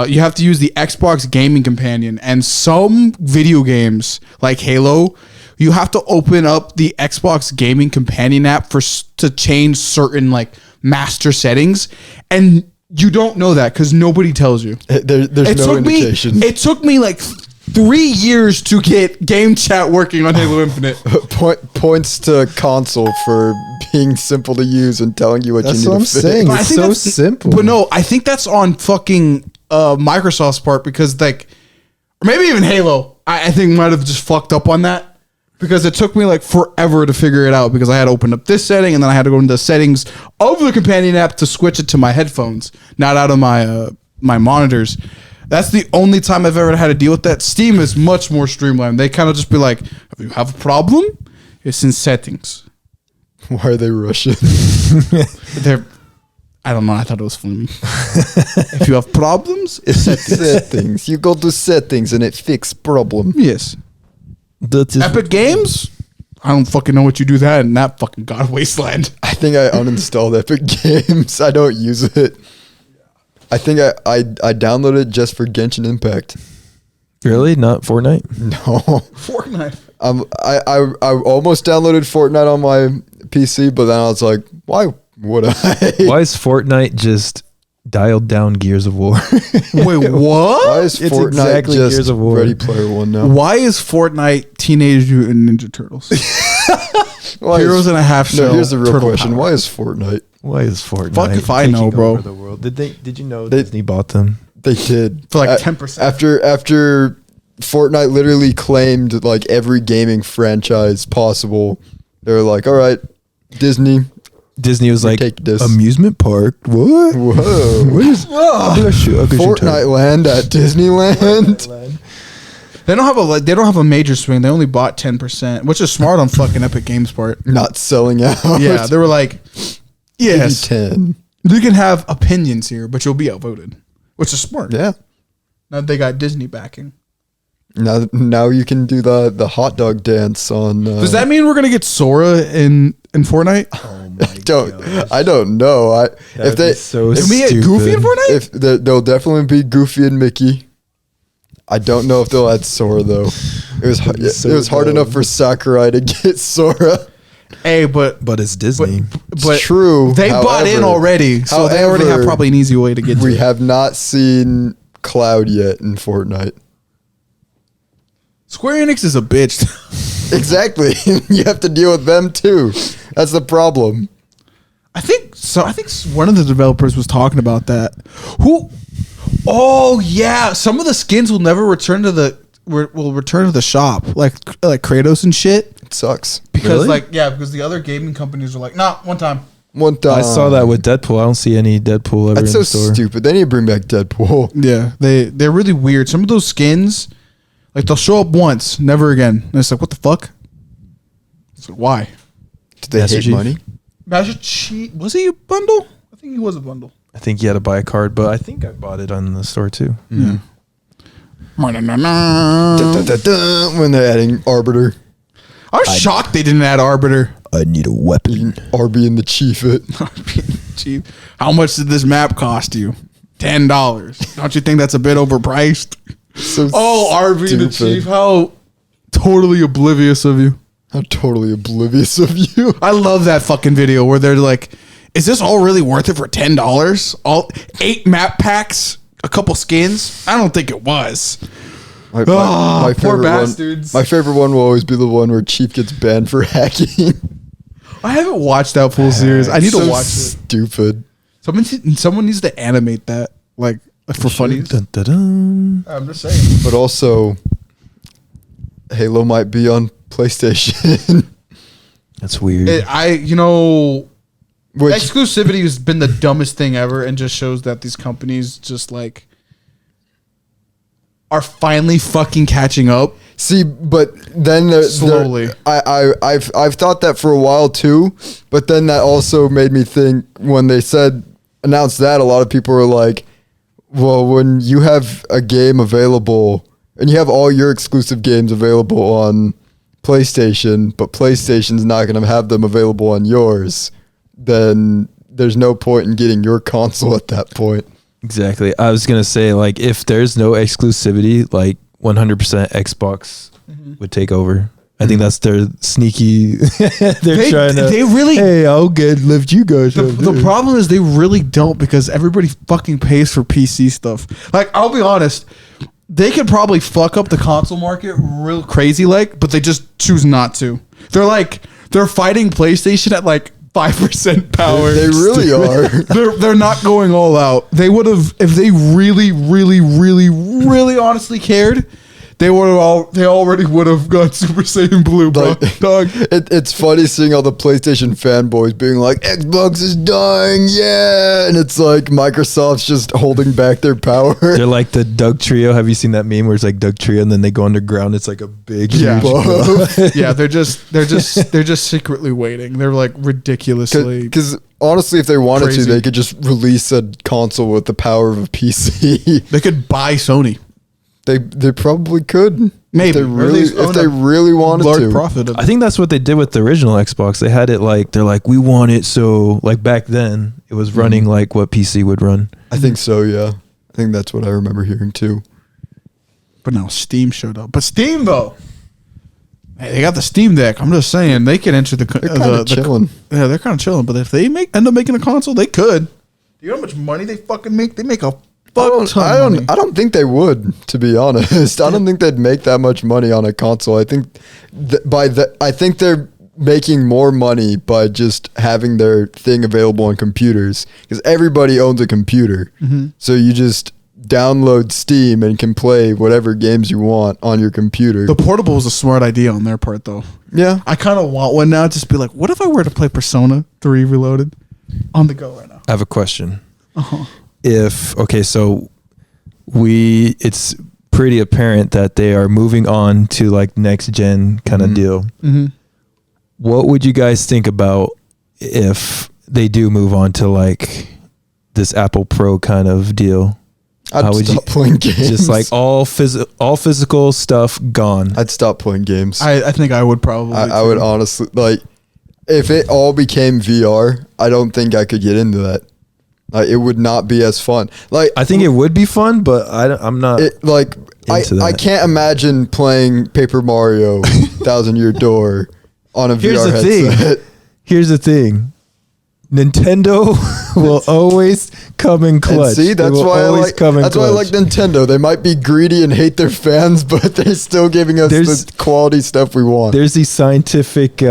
You have to use the Xbox Gaming Companion, and some video games like Halo, you have to open up the Xbox Gaming Companion app to change certain like master settings, and you don't know that because nobody tells you. There's no indication. It took me like 3 years to get game chat working on Halo Infinite. Points to console for being simple to use and telling you what That's you need what I'm to fix. saying. But I It's think so that's- simple. But no, I think that's on fucking Microsoft's part because like, or maybe even Halo, I think might have just fucked up on that. Because it took me like forever to figure it out because I had to open up this setting and then I had to go into the settings of the companion app to switch it to my headphones, not out of my my monitors. That's the only time I've ever had to deal with that. Steam is much more streamlined. They kind of just be like, if you have a problem, it's in settings. Why are they Russian? They're, I don't know. I thought it was funny. If you have problems, it's settings. Settings. You go to settings and it fix problem. Yes. That's just, Epic Games? I don't fucking know what you do that in that fucking God wasteland. I think I uninstalled Epic Games. I don't use it. I think I downloaded it just for Genshin Impact. really not Fortnite. No. Fortnite. I almost downloaded Fortnite on my PC, but then I was like, why would I? Why is Fortnite just dialed down Gears of War? Wait, what? Why is It's Fortnite exactly just Gears of War. Ready Player One now? Why is Fortnite Teenage Mutant Ninja Turtles? Why Heroes and a Half Shell. No, here's the real Turtle question. Power. Why is Fortnite? Why is Fortnite? Fuck if I taking know, bro. over the world? Did you know They- Disney bought them? They did. For like 10%. After Fortnite literally claimed like every gaming franchise possible, they were like, all right, Disney, Disney was like, take this. amusement park? What? Whoa. What is Fortnite Land at Disneyland. They don't have a major swing. They only bought 10%, which is smart on fucking Epic Games part. Not selling out. Yeah, they were like, yes, 10. you can have opinions here, but you'll be outvoted, which is smart. Yeah. Now they got Disney backing. Now you can do the hot dog dance on. Does that mean we're gonna get Sora in Fortnite? Oh my I don't know. If they so Can we get Goofy in Fortnite? if they'll definitely be Goofy and Mickey. I don't know if they'll add Sora though. It was hard enough for Sakurai to get Sora. Hey, but it's Disney. but True. they bought in However- already, so they already have however, probably an easy way to get. We to it. have not seen Cloud yet in Fortnite. Square Enix is a bitch. Exactly. You have to deal with them too. That's the problem. I think so. I think one of the developers was talking about that. Who? Oh yeah, some of the skins will never return to the shop, like Kratos and shit. It sucks. Because because the other gaming companies are like, nah, one time. One time I saw that with Deadpool. I don't see any Deadpool ever That's in so the store. stupid. They need to bring back Deadpool. Yeah, they're really weird. Some of those skins, like they'll show up once, never again. And it's like, what the fuck? It's like, why? Did they Master hate Chief? money? Master Chief, was he a bundle? I think he was a bundle. I think you had to buy a card, but I think I bought it on the store too. Yeah. Da-da-da-da, when they're adding Arbiter. I was shocked they didn't add Arbiter. I need a weapon. Arby and the Chief it. Chief, how much did this map cost you? $10. Don't you think that's a bit overpriced? So RB the stupid. Chief, how totally oblivious of you. How totally oblivious of you. I love that fucking video where they're like, is this all really worth it for $10? All 8 map packs, a couple skins? I don't think it was. My poor favorite bastards. My favorite one will always be the one where Chief gets banned for hacking. I haven't watched that full series. I need to watch it. Stupid. Someone needs to animate that, like for funnies. Dun, dun, dun. I'm just saying. But also, Halo might be on PlayStation. That's weird. Which Exclusivity has been the dumbest thing ever, and just shows that these companies just like are finally fucking catching up. see, but then Slowly. I've thought that for a while too. But then that also made me think when they announced that, a lot of people were like, well, when you have a game available and you have all your exclusive games available on PlayStation, but PlayStation's not going to have them available on yours, then there's no point in getting your console at that point. Exactly. I was gonna say, like, if there's no exclusivity, like 100% Xbox would take over. I think that's their sneaky. They're trying to. They really. Hey, I'll lift you guys up. The problem is they really don't, because everybody fucking pays for PC stuff. Like, I'll be honest, they could probably fuck up the console market real crazy, but they just choose not to. They're fighting PlayStation at like 5% power. They really are. They're not going all out. They would have, if they really, really, really, really honestly cared, they already would have got Super Saiyan Blue, bro. Like, Dog. It's funny seeing all the PlayStation fanboys being like, Xbox is dying, yeah. And it's like Microsoft's just holding back their power. They're like the Doug Trio. Have you seen that meme where it's like Doug Trio and then they go underground? It's like a big, Yeah. huge Yeah, they're just secretly waiting. They're like ridiculously. Because honestly, if they wanted Crazy. to, they could just release a console with the power of a PC. They could buy Sony. They probably could. Maybe. If they really wanted Large to. profit of I think that's what they did with the original Xbox. They had it like, they're like, we want it so, like back then, it was running like what PC would run. I think so, yeah. I think that's what I remember hearing too. But now Steam showed up. But Steam though, hey, they got the Steam Deck. I'm just saying they could enter They're kind of chilling. Yeah, they're kind of chilling. But if they end up making a console, they could. Do you know how much money they fucking make? They make a fuck ton of money. I don't think they would, to be honest. I don't think they'd make that much money on a console. I think I think they're making more money by just having their thing available on computers, because everybody owns a computer. So you just download Steam and can play whatever games you want on your computer. The portable was a smart idea on their part, though. Yeah. I kind of want one now. Just be like, what if I were to play Persona 3 Reloaded on the go right now? I have a question. Uh-huh. So it's pretty apparent that they are moving on to like next gen kind of deal. Mm-hmm. What would you guys think about if they do move on to like this Apple Pro kind of deal? I'd stop playing games. Just like all physical stuff gone. I'd stop playing games. I think I would probably. I would honestly, like, if it all became VR, I don't think I could get into that. Like, it would not be as fun. Like, I think it would be fun, but I'm not. I can't imagine playing Paper Mario, Thousand Year Door on a VR headset. Here's the thing. Nintendo will always come in clutch. And see, that's why I like Nintendo. They might be greedy and hate their fans, but they're still giving us the quality stuff we want. There's these scientific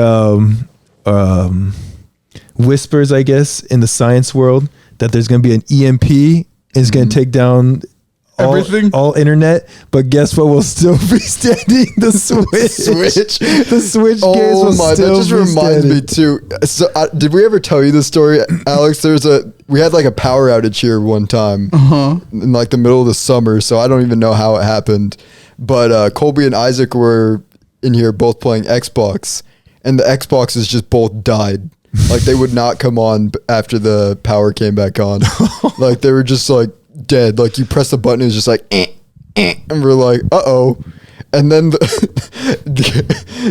whispers, I guess, in the science world that there's going to be an EMP and it's going to take down everything, all internet. But guess what? We'll still be standing. The Switch. The Switch games will still that just reminds me too. So, did we ever tell you the story, Alex? We had like a power outage here one time in like the middle of the summer. So I don't even know how it happened. But Colby and Isaac were in here both playing Xbox, and the Xboxes just both died. Like they would not come on after the power came back on. Like they were just like dead. Like you press the button, it was just like, and we're like, uh-oh. And then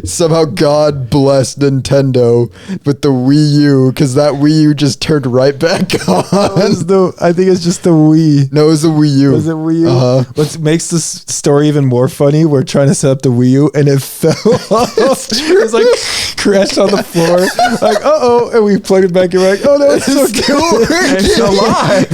somehow God blessed Nintendo with the Wii U, because that Wii U just turned right back on. I think it's just the Wii. No, it was the Wii U. Was it Wii U? What makes this story even more funny, we're trying to set up the Wii U and it fell off. It was like crashed on the floor. Like, uh-oh. And we plugged it back and we're like, oh no, it's still alive.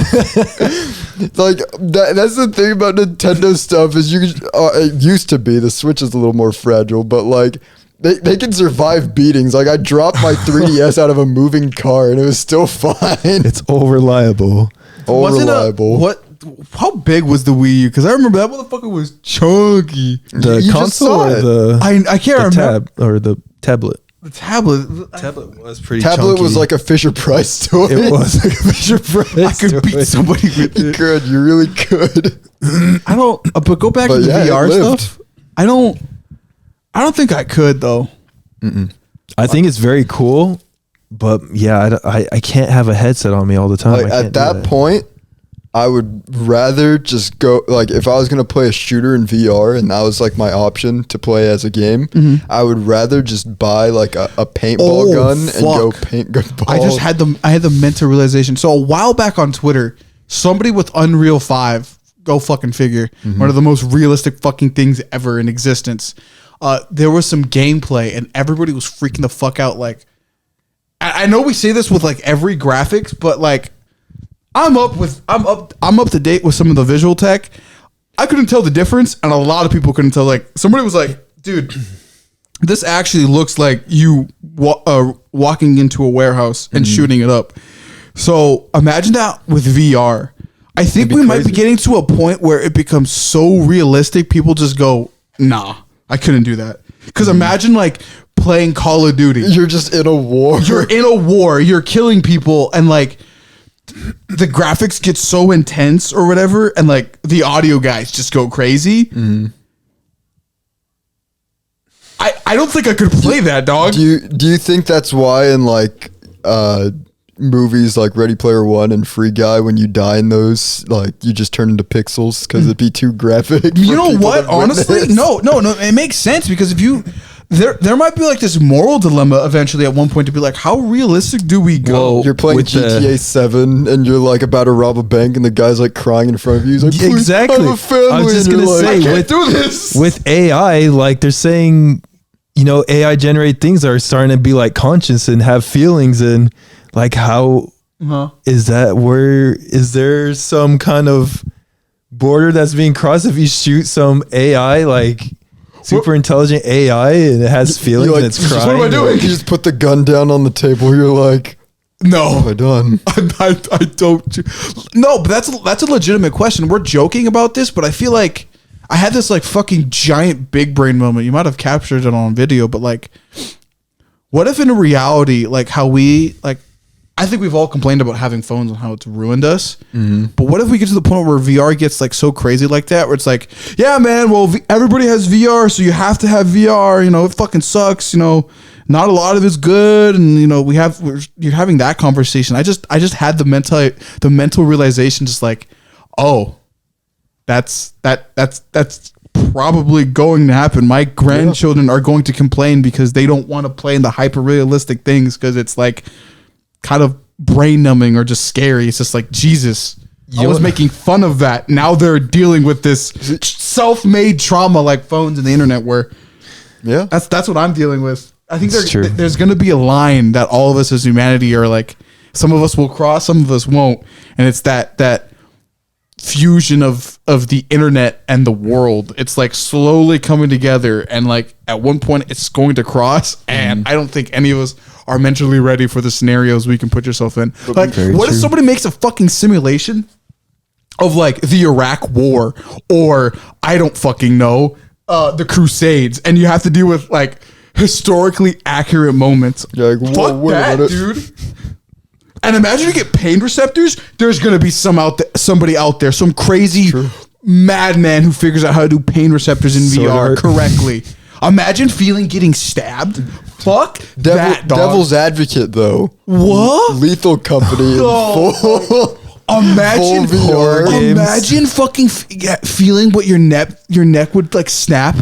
Like that's the thing about Nintendo stuff is it used to be, the Switch is a little more fragile, but like they can survive beatings. Like I dropped my 3DS out of a moving car and it was still fine. It's all reliable. How big was the Wii U? Because I remember that motherfucker was chunky. The console or the I can't remember. The tablet. The tablet was pretty Tablet chunky. was like a Fisher-Price toy. It was like a Fisher-Price I could beat somebody with it. You could. You really could. I don't. But go back to the VR stuff. I don't think I could though. I think it's very cool, but yeah, I can't have a headset on me all the time. Like at that point, I would rather just go, like if I was going to play a shooter in VR and that was like my option to play as a game, I would rather just buy like a paintball gun and go paint good balls. I had the mental realization. So a while back on Twitter, somebody with Unreal 5, go fucking figure, one of the most realistic fucking things ever in existence. There was some gameplay and everybody was freaking the fuck out. Like, I know we say this with like every graphics, but like, I'm up to date with some of the visual tech. I couldn't tell the difference, and a lot of people couldn't tell. Like somebody was like, "Dude, this actually looks like you walking into a warehouse and shooting it up." So imagine that with VR. I think we might be getting to a point where it becomes so realistic. People just go, "Nah, I couldn't do that." Because imagine like playing Call of Duty. You're just in a war. You're in a war. You're killing people, and like. The graphics get so intense or whatever, and like the audio guys just go crazy. I don't think I could play that, dog. Do you think that's why in like movies like Ready Player One and Free Guy, when you die in those, like you just turn into pixels because it'd be too graphic? You know what? Honestly, no. It makes sense because if you. There might be like this moral dilemma eventually at one point to be like, how realistic do we go? Well, you're playing GTA 7 and you're like about to rob a bank and the guy's like crying in front of you. He's like, exactly. I have a family. I was just going to say, I can't do this. With AI, like they're saying, you know, AI generated things are starting to be like conscious and have feelings, and like how is that? Where is there some kind of border that's being crossed if you shoot some AI like super intelligent AI and it has feelings and it's crying? What am I doing? You just put the gun down on the table. You're like, No, What have I done? I don't. No, but that's a legitimate question. We're joking about this, but I feel like I had this like fucking giant big brain moment. You might have captured it on video, but like, what if in reality, like how we like, I think we've all complained about having phones and how it's ruined us. But what if we get to the point where VR gets like so crazy like that, where it's like, yeah, man, well, everybody has VR, so you have to have VR. You know, it fucking sucks. You know, not a lot of it's good, and you know, you're having that conversation. I just had the mental realization, just like, oh, that's probably going to happen. My grandchildren are going to complain because they don't want to play in the hyper realistic things because it's like kind of brain numbing or just scary. It's just like, Jesus, I was making fun of that. Now they're dealing with this self-made trauma like phones and the internet, where that's what I'm dealing with. I think there's going to be a line that all of us as humanity are like, some of us will cross, some of us won't. And it's that fusion of the internet and the world. It's like slowly coming together, and like at one point it's going to cross, and I don't think any of us are mentally ready for the scenarios we can put yourself in. Like, what if somebody makes a fucking simulation of like the Iraq War, or I don't fucking know, the Crusades, and you have to deal with like historically accurate moments? You're like, fuck that, dude. And imagine you get pain receptors. There's gonna be somebody out there, some crazy madman who figures out how to do pain receptors in VR correctly. Imagine getting stabbed. Fuck that, dog. Devil's advocate though. What? Lethal Company. Imagine full VR games. Imagine fucking feeling what your neck would like snap.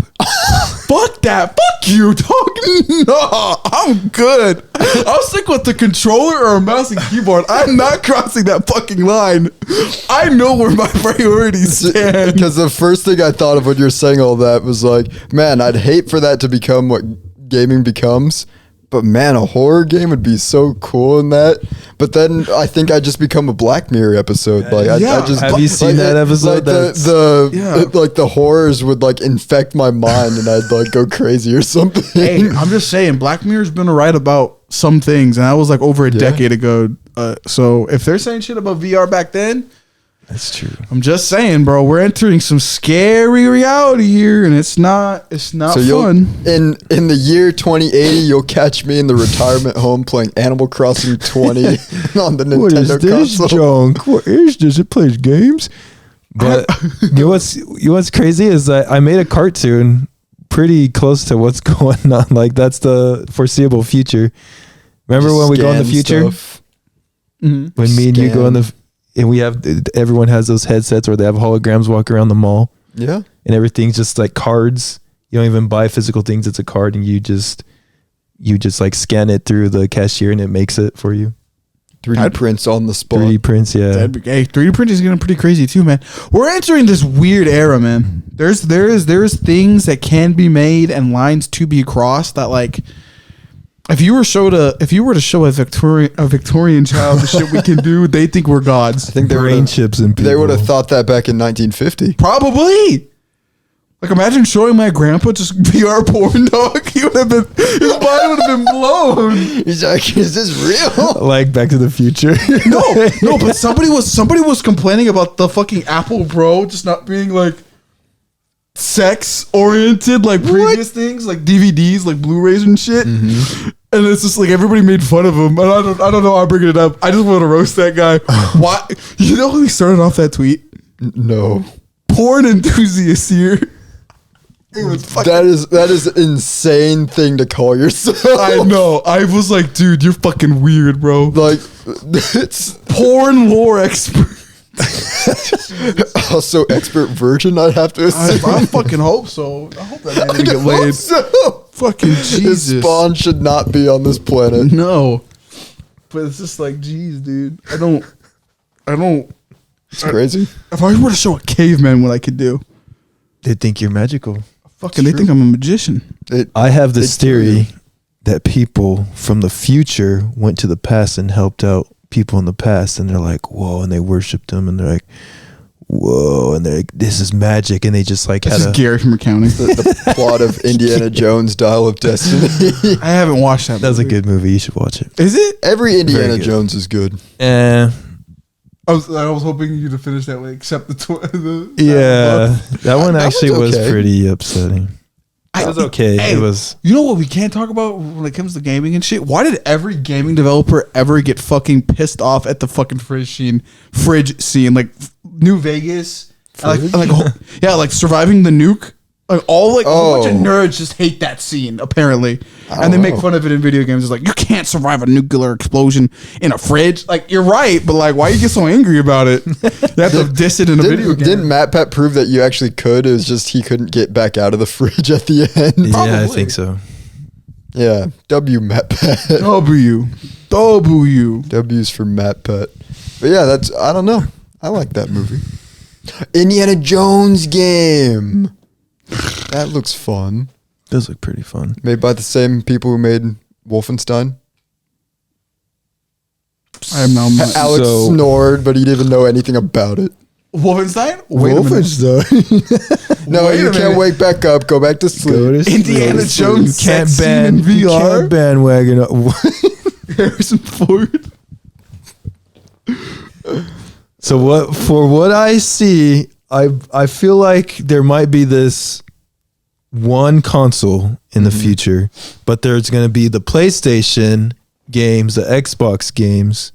Fuck that. Fuck you, dog. No, I'm good. I'll stick with the controller or a mouse and keyboard. I'm not crossing that fucking line. I know where my priorities stand. Because the first thing I thought of when you're saying all that was like, man, I'd hate for that to become what gaming becomes. But man, a horror game would be so cool in that. But then I think I just become a Black Mirror episode. Like, I just have you seen that episode? Like the horrors would like infect my mind, and I'd like go crazy or something. Hey, I'm just saying, Black Mirror's been right about some things, and that was like over a decade ago. So if they're saying shit about VR back then, that's true. I'm just saying, bro, we're entering some scary reality here, and it's not fun. In the year 2080, you'll catch me in the retirement home playing Animal Crossing 20 on the Nintendo What is this console. junk? What is this? It plays games. But you know what's crazy is that I made a cartoon pretty close to what's going on. Like, that's the foreseeable future. Remember Just when we go in the future? When me and you go in the... And everyone has those headsets where they have holograms walk around the mall. Yeah. And everything's just like cards. You don't even buy physical things. It's a card, and you just like scan it through the cashier, and it makes it for you. 3D prints on the spot. 3D prints, yeah. Hey, 3D printing is getting pretty crazy too, man. We're entering this weird era, man. There's things that can be made and lines to be crossed that, like, if you were to show a Victorian child the shit we can do, they think we're gods. I think brain chips and people. They would have thought that back in 1950. Probably. Like, imagine showing my grandpa just VR porn, dog. His mind would have been blown. He's like, is this real? Like Back to the Future. No, but somebody was complaining about the fucking Apple Bro just not being like sex oriented like previous things, like DVDs, like Blu-rays and shit. And it's just like everybody made fun of him. And I don't know why I'm bringing it up. I just want to roast that guy. Why? You know who he started off that tweet? No. Porn enthusiast here. That is an insane thing to call yourself. I know. I was like, dude, you're fucking weird, bro. Like, it's porn lore expert. Also expert virgin, I'd have to assume. I fucking hope so. I hope that man didn't get laid. So. Fucking Jesus. His spawn should not be on this planet. No. But it's just like, geez, dude. I don't. It's crazy. If I were to show a caveman what I could do, They'd think you're magical. They think I'm a magician. I have this theory that people from the future went to the past and helped out people in the past, and they're like, whoa, and they worshipped them, and they're like, whoa, and they're like, this is magic, and they just like This had is a Gary from accounting. The plot of Indiana Jones Dial of Destiny. I haven't watched that. that was a movie. good movie. You should watch it. Is it? Every Indiana good. Jones is good. Eh, I was hoping you to finish that way, except the yeah, that one That actually one's was okay. pretty upsetting. It was okay. Hey, It was. You know what we can't talk about when it comes to gaming and shit? Why did every gaming developer ever get fucking pissed off at the fucking fridge scene? Like New Vegas, like surviving the nuke. Like a whole bunch of nerds just hate that scene apparently, and they make fun of it in video games. It's like you can't survive a nuclear explosion in a fridge. Like you're right, but like why you get so angry about it? You have to diss it in a video game. Didn't MatPat prove that you actually could? It was just he couldn't get back out of the fridge at the end. Yeah, I Probably. think so. Yeah, W MatPat. W. W's for MatPat. But yeah, I don't know. I like that movie. Indiana Jones game. That looks fun. Those look pretty fun. Made by the same people who made Wolfenstein. I am now Alex So- snored, but he didn't even know anything about it. Wolfenstein. Wait a minute. Wolfenstein. No, Wait you a can't minute. wake back up. Go back to sleep. Go to sleep. Indiana Jones You can't sex scene ban in VR? You can't bandwagon. Harrison Ford. So what I see, I feel like there might be this one console in the future, but there's going to be the PlayStation games, the Xbox games,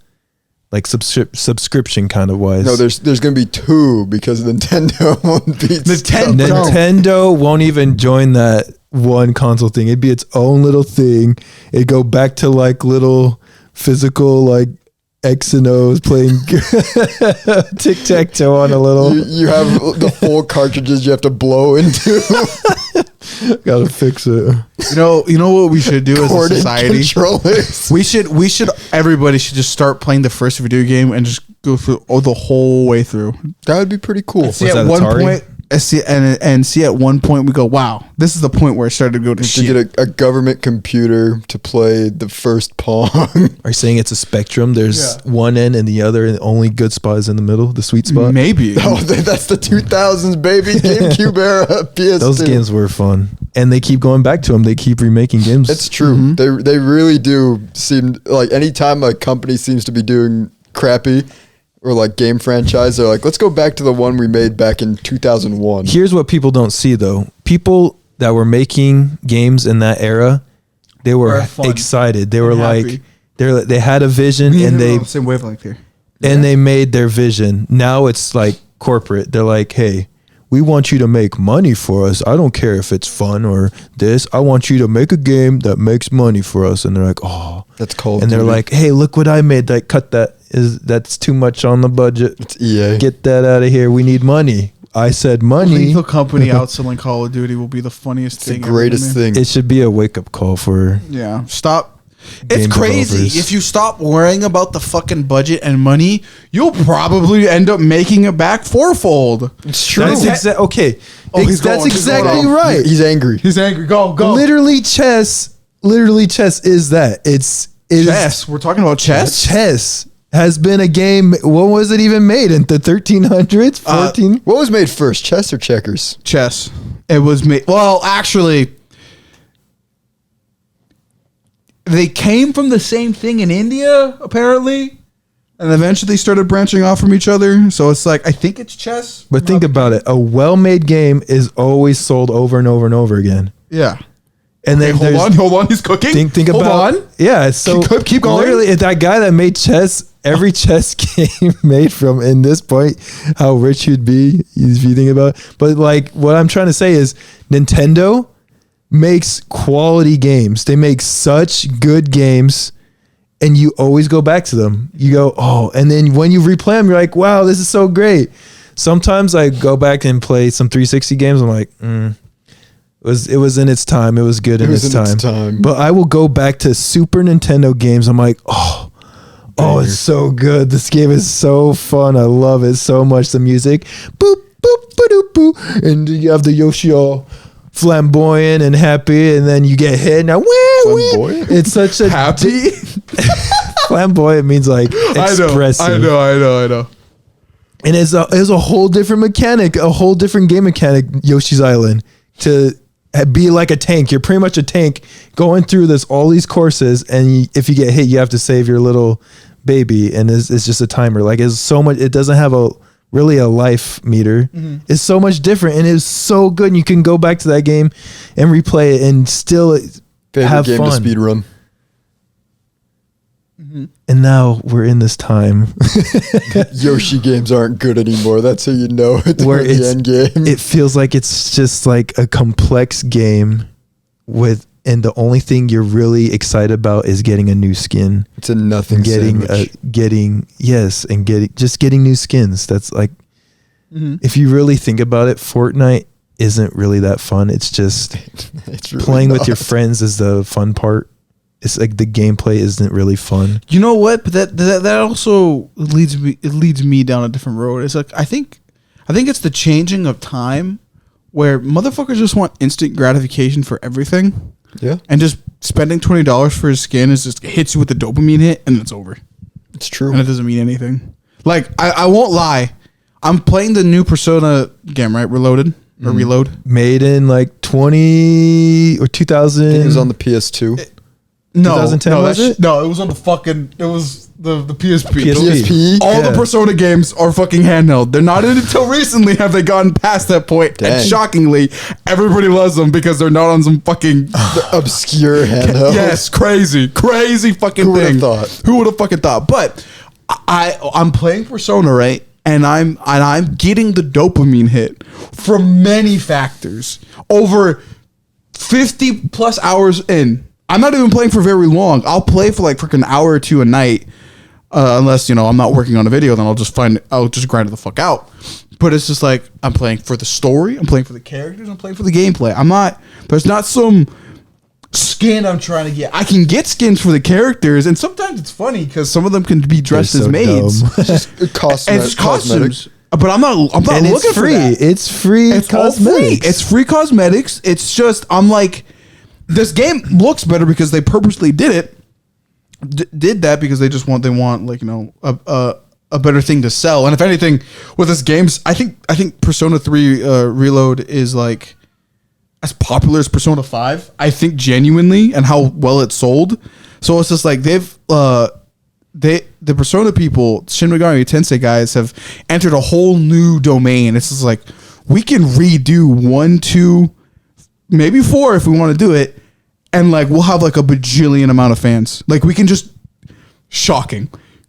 like subscription kind of wise. No, there's going to be two because Nintendo won't be. Nintendo won't even join that one console thing. It'd be its own little thing. It'd go back to like little physical like X and O's playing tic-tac-toe on a little. You have the full cartridges you have to blow into. Gotta fix it. You know what we should do as a Corded society? controllers. Everybody should just start playing the first video game and just go through the whole way through. That would be pretty cool. See Was at that one Atari? point, see at one point we go, wow, this is the point where it started to go to To shit. get a government computer to play the first Pong. Are you saying it's a spectrum? There's one end and the other, and the only good spot is in the middle, the sweet spot. Maybe. Oh, that's the 2000s, baby. GameCube era, PS2. Those games were fun, and they keep going back to them. They keep remaking games. It's true. They really do seem like anytime a company seems to be doing crappy or like game franchise, they're like, let's go back to the one we made back in 2001. Here's what people don't see though. People that were making games in that era, they were Were fun excited. They were and like, happy. they had a vision and they same wavelength here. they made their vision. Now it's like corporate. They're like, hey, we want you to make money for us. I don't care if it's fun or this. I want you to make a game that makes money for us. And they're like, oh, That's cold. and they're like, hey, look what I made. Like, cut that. That's too much on the budget. it's EA. Get that out of here. We need money. I said money. Lethal Company outselling Call of Duty will be the funniest It's the thing. greatest thing. It should be a wake up call for. Yeah. Stop. Game It's crazy. developers. If you stop worrying about the fucking budget and money, you'll probably end up making it back fourfold. It's true. That's okay. Oh, he's That's going, he's exactly going. right. He's angry. He's angry. Go. Literally chess is that. It is Chess. We're talking about chess. Chess has been a game. When was it even made? In the 1300s? 14? What was made first, chess or checkers? Chess. It was made. Well, actually, they came from the same thing in India, apparently, and eventually started branching off from each other. So it's like, I think it's chess. But think about it. A well-made game is always sold over and over and over again. Yeah. And then Hey, there's- hold on. He's cooking. Think Hold about on. Yeah, so Keep going. Literally, that guy that made chess, every chess game made from in this point, how rich he'd be if you think about it. But like what I'm trying to say is Nintendo makes quality games. They make such good games and you always go back to them. You go, oh, and then when you replay them, you're like, wow, this is so great. Sometimes I go back and play some 360 games. I'm like, it was in its time. It was good in its time. But I will go back to Super Nintendo games. I'm like, oh, it's so good. This game is so fun. I love it so much. The music, boop, boop, ba-doop, boo. And you have the Yoshi all flamboyant and happy, and then you get hit. Now, Flamboyant? it's such a Happy? flamboyant means like expressive. I know. And it's a whole different mechanic, a whole different game mechanic, Yoshi's Island, to be like a tank. You're pretty much a tank going through all these courses, and if you get hit, you have to save your little baby, and it's just a timer. Like, it's so much. It doesn't have really a life meter. It's so much different, and it's so good. And you can go back to that game and replay it and still have game fun. to speed run. And now we're in this time Yoshi games aren't good anymore. That's how you know it's where the end game. it feels like it's just like a complex game and the only thing you're really excited about is getting a new skin. It's a nothing sandwich. Getting new skins. That's like, if you really think about it, Fortnite isn't really that fun. It's just It's really playing with not. your friends is the fun part. It's like the gameplay isn't really fun. You know what? But that also leads me down a different road. It's like I think it's the changing of time where motherfuckers just want instant gratification for everything. Yeah, And just spending $20 for his skin is just hits you with the dopamine hit and it's over. it's true. And it doesn't mean anything. Like I won't lie. I'm playing the new Persona game, right? Reloaded or Reload. Made in like 20 or 2000. It was on the PS2. No, 2010 no, was it? No, it was on the fucking. It was the PSP. PSP? All Yeah. the Persona games are fucking handheld. They're not in until recently have they gotten past that point. Dang. And shockingly, everybody loves them because they're not on some fucking Obscure handheld. yes, crazy fucking Who would've thing. thought? Who would have fucking thought? But I'm playing Persona, right? And I'm getting the dopamine hit from many factors over 50 plus hours in. I'm not even playing for very long. I'll play for like freaking hour or two a night, unless I'm not working on a video. Then I'll just grind it the fuck out. But it's just like I'm playing for the story. I'm playing for the characters. I'm playing for the gameplay. There's not some skin I'm trying to get. I can get skins for the characters, and sometimes it's funny because some of them can be dressed They're as so maids. dumb. And it's costumes. But I'm not And looking it's for free. that. It's free It's all free. cosmetics. It's free cosmetics. It's just I'm like, this game looks better because they purposely did it. Did that because they want like a better thing to sell. And if anything, with this games, I think Persona 3 Reload is like as popular as Persona 5. I think genuinely, and how well it sold. So it's just like the Persona people, Shin Megami Tensei guys, have entered a whole new domain. It's just like we can redo 1, 2, maybe 4 if we want to do it, and like we'll have like a bajillion amount of fans. Like we can just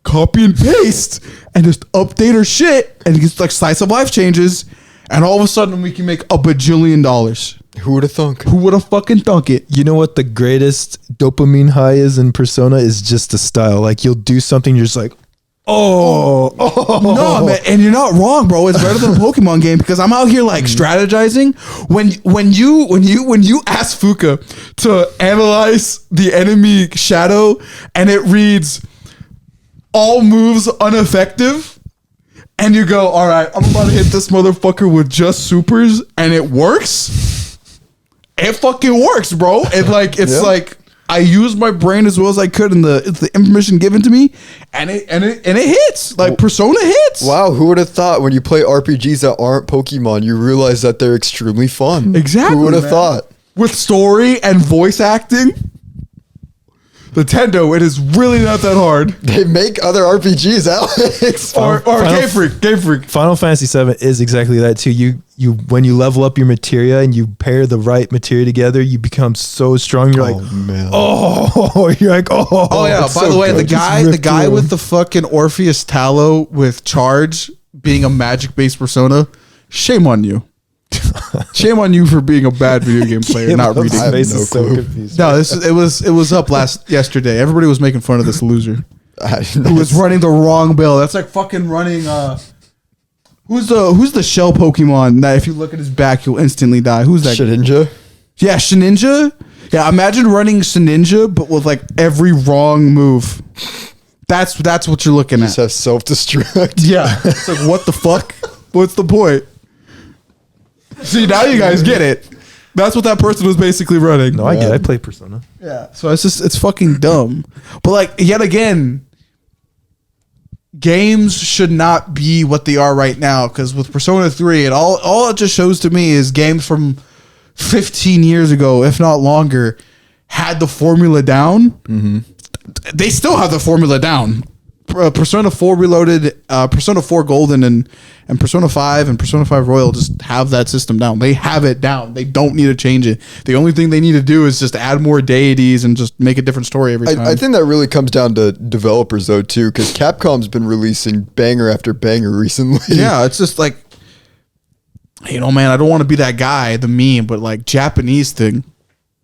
copy and paste and just update our shit and get like slice of life changes, and all of a sudden we can make a bajillion dollars. Who would have thunk? Who would have fucking thunk it? You know what the greatest dopamine high is in Persona is just the style. Like you'll do something, you're just like, oh. No, man, and you're not wrong, bro. It's better than a Pokemon game because I'm out here like strategizing. When you ask Fuka to analyze the enemy shadow and it reads all moves ineffective, and you go, all right, I'm about to hit this motherfucker with just supers, and it works. It fucking works, bro. It's Yeah. like I used my brain as well as I could, and the information given to me, and it hits. Like Persona hits. Wow, who would have thought when you play RPGs that aren't Pokemon, you realize that they're extremely fun? Exactly. Who would have man. thought? With story and voice acting, Nintendo, it is really not that hard. They make other RPGs, Alex. Or Final- Game Freak. Final Fantasy 7 is exactly that too. You when you level up your materia and you pair the right materia together, you become so strong. You're like, man. oh, you're like, oh. Oh yeah. it's By so the way, good. the Just guy ripped with the fucking Orpheus Tallow with charge being a magic based persona. Shame on you. Shame on you for being a bad video game player, not reading. I have Face no is so clue. confused. No, it was up yesterday. Everybody was making fun of this loser who was running the wrong bill. That's like fucking running. Who's the shell Pokemon that if you look at his back you'll instantly die? Who's that? Shedinja? Yeah, Shedinja. Yeah, imagine running Shedinja but with like every wrong move. That's what you're looking Just at. have self-destruct. Yeah, it's like what the fuck? What's the point? See, now you guys get it. That's what that person was basically running. No, I get it. I play Persona. Yeah. So it's fucking dumb. But like yet again, games should not be what they are right now. Because with Persona 3, all it just shows to me is games from 15 years ago, if not longer, had the formula down. Mm-hmm. They still have the formula down. Persona 4 Reloaded, Persona 4 Golden, and Persona 5 and Persona 5 Royal just have that system down. They have it down. They don't need to change it. The only thing they need to do is just add more deities and just make a different story every time. I think that really comes down to developers, though, too, because Capcom's been releasing banger after banger recently. Yeah, it's just like, you know, man, I don't want to be that guy, the meme, but like Japanese thing.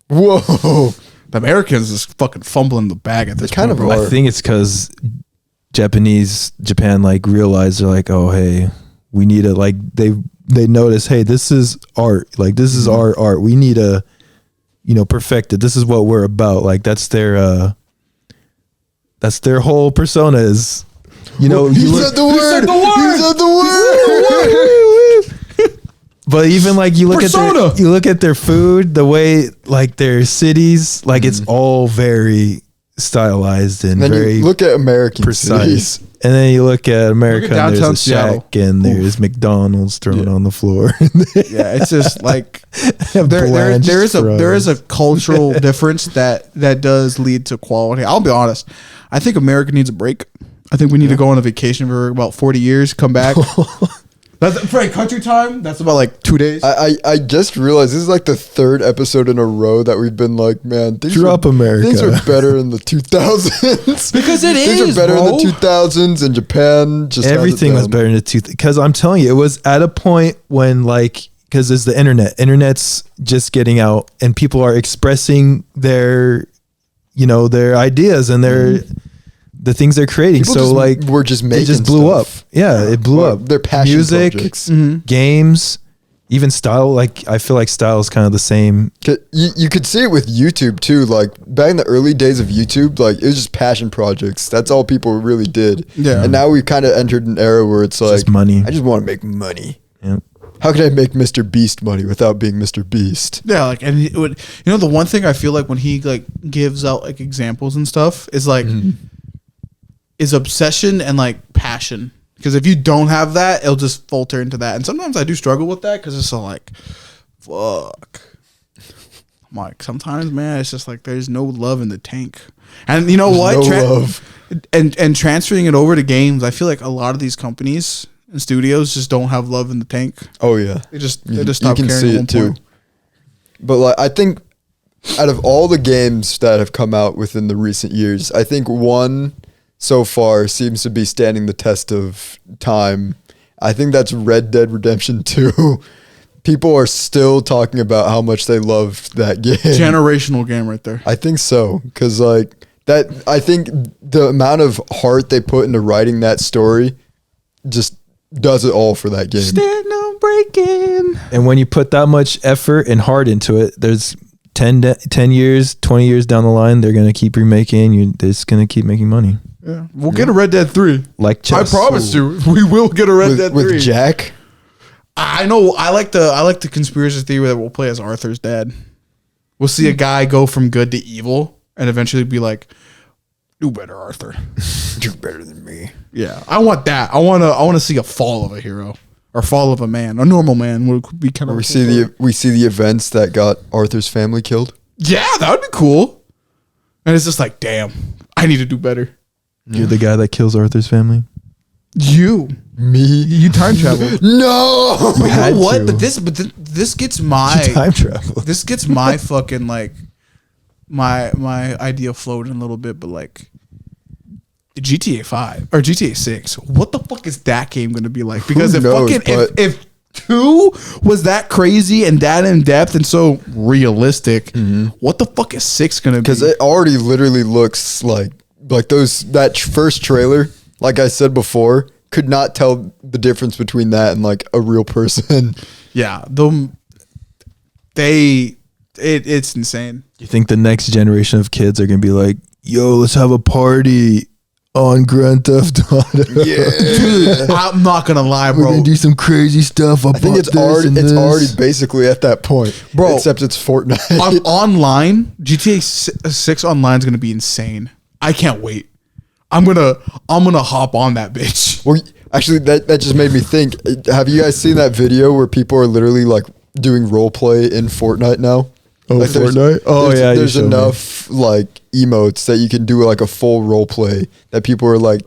Whoa. The Americans is fucking fumbling the bag at this kind point, of bro. are. I think it's because Japan like realized, they're like, oh hey, we need to, like, they notice, hey, this is art, like this is our art, we need to, you know, perfect it, this is what we're about. Like that's their whole persona is, you know, He said the word. He said the word. But even like you look Persona. at their food, the way like their cities, like it's all very stylized and Then very you look at American precise. cities. And then you look at America, Look at and there's downtown a shack and there's McDonald's thrown on the floor. Yeah, it's just like there is a cultural difference that does lead to quality. I'll be honest. I think America needs a break. I think we need to go on a vacation for about 40 years, come back. That's for a country time. That's about like 2 days. I just realized this is like the third episode in a row that we've been like, man, Drop America. Things are better in the 2000s. Because it things is, are better bro. in the 2000s, and Japan just has it Everything was down. better in the tooth. Because I'm telling you, it was at a point when, like, because it's the internet. Internet's just getting out, and people are expressing their, you know, their ideas and their the things they're creating. People So just like, we're just it making just blew stuff. up. Yeah, it blew Or up. their passion Music, projects. games, even style. Like I feel like style is kind of the same. You could see it with YouTube too. Like back in the early days of YouTube, like it was just passion projects. That's all people really did. Yeah. And now we kind of entered an era where it's like, Just money. I just want to make money. Yeah. How can I make Mr. Beast money without being Mr. Beast? Yeah, like, and it would, you know, the one thing I feel like when he like gives out like examples and stuff is like is obsession and like passion. Because if you don't have that, it'll just falter into that. And sometimes I do struggle with that because it's so like, fuck. I'm like, sometimes, man, it's just like there's no love in the tank. And you know what? no love. And transferring it over to games, I feel like a lot of these companies and studios just don't have love in the tank. Oh yeah, They just you stop can caring see at one it too. point. But like, I think out of all the games that have come out within the recent years, I think one so far seems to be standing the test of time. I think that's Red Dead Redemption 2. People are still talking about how much they loved that game. Generational game right there. I think so, because like that, I think the amount of heart they put into writing that story just does it all for that game. Stand no breaking. And when you put that much effort and heart into it, there's 10 years, 20 years down the line, they're going to keep remaking. They're just going to keep making money. Yeah, we'll get a Red Dead 3. Like chess. I promise you, we will get a Red Dead 3. With Jack. I know. I like the conspiracy theory that we'll play as Arthur's dad. We'll see a guy go from good to evil and eventually be like, "Do better, Arthur. Do better than me." Yeah, I want that. I want to see a fall of a hero or fall of a man, a normal man. Would be kind of. We see the events that got Arthur's family killed. Yeah, that would be cool. And it's just like, damn, I need to do better. You're the guy that kills Arthur's family. Me? You time travel. No. But you had know what? to. This gets my Time travel. this gets my fucking like my idea floating a little bit, but like GTA 5 or GTA 6, what the fuck is that game gonna be like? Because Who knows, if 2 was that crazy and that in depth and so realistic, what the fuck is 6 gonna be? Because it already literally looks like that first trailer. Like I said before, could not tell the difference between that and like a real person. Yeah, it's insane. You think the next generation of kids are going to be like, yo, let's have a party on Grand Theft Auto? Dude, I'm not gonna lie, We're bro. going to do some crazy stuff. I think it's already basically at that point, Bro. Except it's Fortnite. Online, GTA 6 online is gonna be insane. I can't wait. I'm gonna hop on that bitch. Well, actually, that just made me think. Have you guys seen that video where people are literally like doing role play in Fortnite now? Oh, Like, Fortnite? Oh, yeah. There's enough like emotes that you can do like a full role play that people are like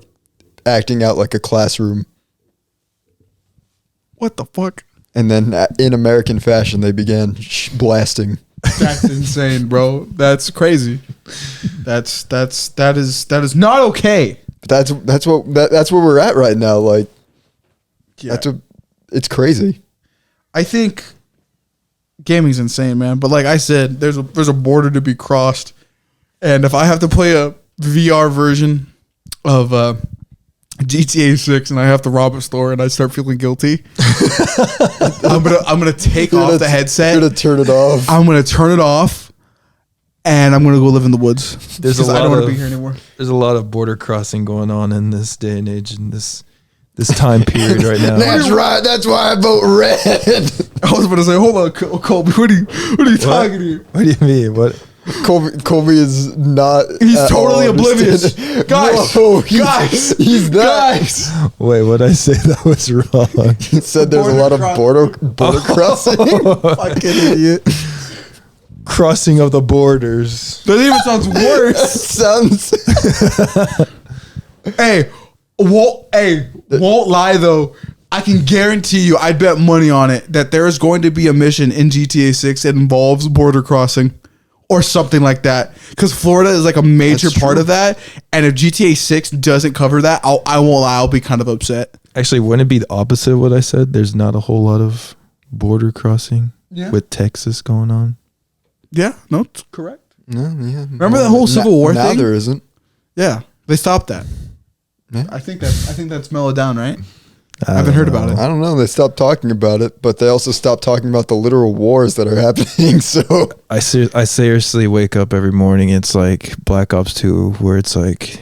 acting out like a classroom. What the fuck? And then in American fashion, they began blasting. That's insane, bro. That's crazy. That is not okay. But that's where we're at right now. Like, it's crazy. I think gaming's insane, man. But like I said, there's a border to be crossed, and if I have to play a VR version of GTA 6 and I have to rob a store and I start feeling guilty, I'm gonna take off the headset. You're gonna turn it off. I'm gonna turn it off, and I'm gonna go live in the woods. I don't want to be here anymore. There's a lot of border crossing going on in this day and age, in this time period right now. That's right. That's why I vote red. I was about to say, hold on, Colby. What are you talking here? What do you mean? What? Colby is not. He's totally oblivious, guys. Whoa, guys, he's not. guys. Wait, what did I say that was wrong? He said there's a lot of border crossing. Fucking idiot. Crossing of the borders. That even sounds worse. Hey, won't lie though. I can guarantee you, I'd bet money on it that there is going to be a mission in GTA 6 that involves border crossing or something like that. Because Florida is like a major part of that. And if GTA 6 doesn't cover that, I won't lie. I'll be kind of upset. Actually, wouldn't it be the opposite of what I said? There's not a whole lot of border crossing with Texas going on. Yeah, no, it's correct. No, yeah. Remember that whole Civil War thing? Now there isn't. Yeah, they stopped that. Yeah. I think that's mellowed down, right? I haven't heard about it. I don't know. They stopped talking about it, but they also stopped talking about the literal wars that are happening. So I seriously wake up every morning. It's like Black Ops 2, where it's like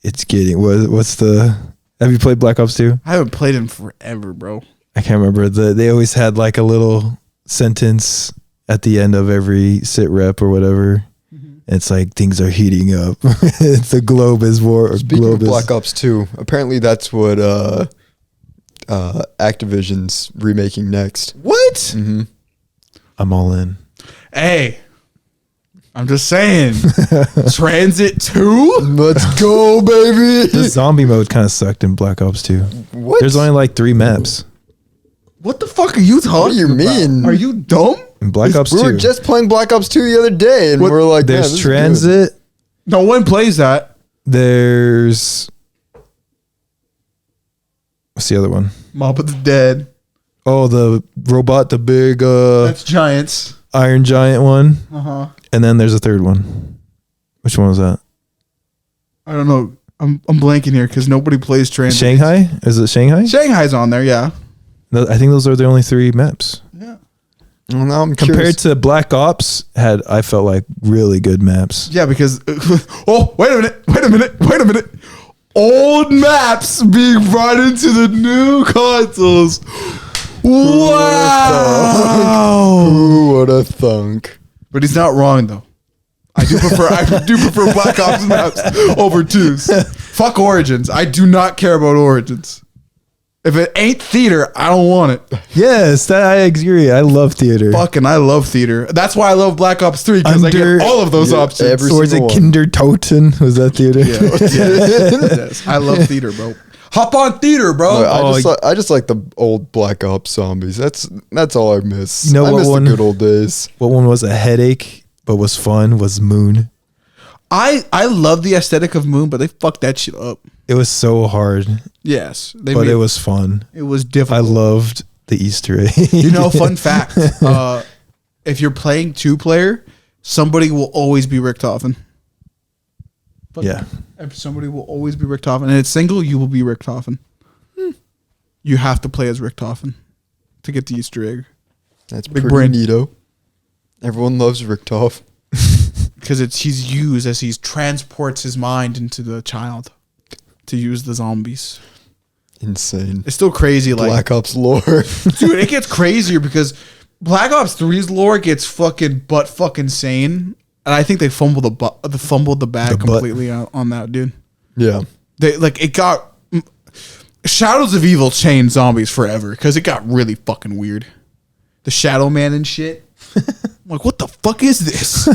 it's getting what's the. Have you played Black Ops 2? I haven't played in forever, bro. I can't remember. They always had like a little sentence at the end of every sit rep or whatever. It's like things are heating up. The globe is war. Speaking of Black Ops 2, apparently that's what Activision's remaking next. What? Mm-hmm. I'm all in. Hey, I'm just saying. Transit 2? Let's go, baby. The zombie mode kind of sucked in Black Ops 2. What? There's only like 3 maps. What the fuck are you talking What do you mean? Are you dumb? In Black Ops 2. We were just playing Black Ops 2 the other day, and we're like, there's man, transit. No one plays that. There's what's the other one? Mob of the Dead. Oh, the robot, the big That's Giants. Iron Giant one. Uh-huh. And then there's a third one. Which one was that? I don't know. I'm blanking here because nobody plays Transit. Shanghai? Is it Shanghai? Shanghai's on there, yeah. I think those are the only 3 maps. Yeah. Well, now I'm Compared curious. to Black Ops, I felt like really good maps. Yeah, because oh, wait a minute. Old maps being brought into the new consoles. Wow. Who would have thunk? But he's not wrong though. I do prefer Black Ops maps over 2s. Fuck Origins. I do not care about Origins. If it ain't theater, I don't want it. Yes, I agree. I love theater. Fucking, I love theater. That's why I love Black Ops 3 because I get all of those options. Or is it Kindertoten? Was that theater? Yes. I love theater, bro. Hop on theater, bro. I just like the old Black Ops zombies. That's all I miss. You know I what miss one? the good old days. What one was a headache but was fun was Moon. I love the aesthetic of Moon, but they fucked that shit up. It was so hard, Yes, but it was fun. It was difficult. I loved the Easter egg. You know, fun fact: if you're playing 2-player, somebody will always be Richtofen. Yeah, Somebody will always be Richtofen, and it's single. You will be Richtofen. You have to play as Richtofen to get the Easter egg. That's Big pretty brain. neato. Everyone loves Richtof. Because he's used as he transports his mind into the child to use the zombies. Insane. It's still crazy. Like Black Ops lore. dude, it gets crazier because Black Ops 3's lore gets fucking insane, and I think they fumbled the bag completely on that, dude. Yeah. It got Shadows of Evil changed zombies forever because it got really fucking weird. The Shadow Man and shit. I'm like, what the fuck is this?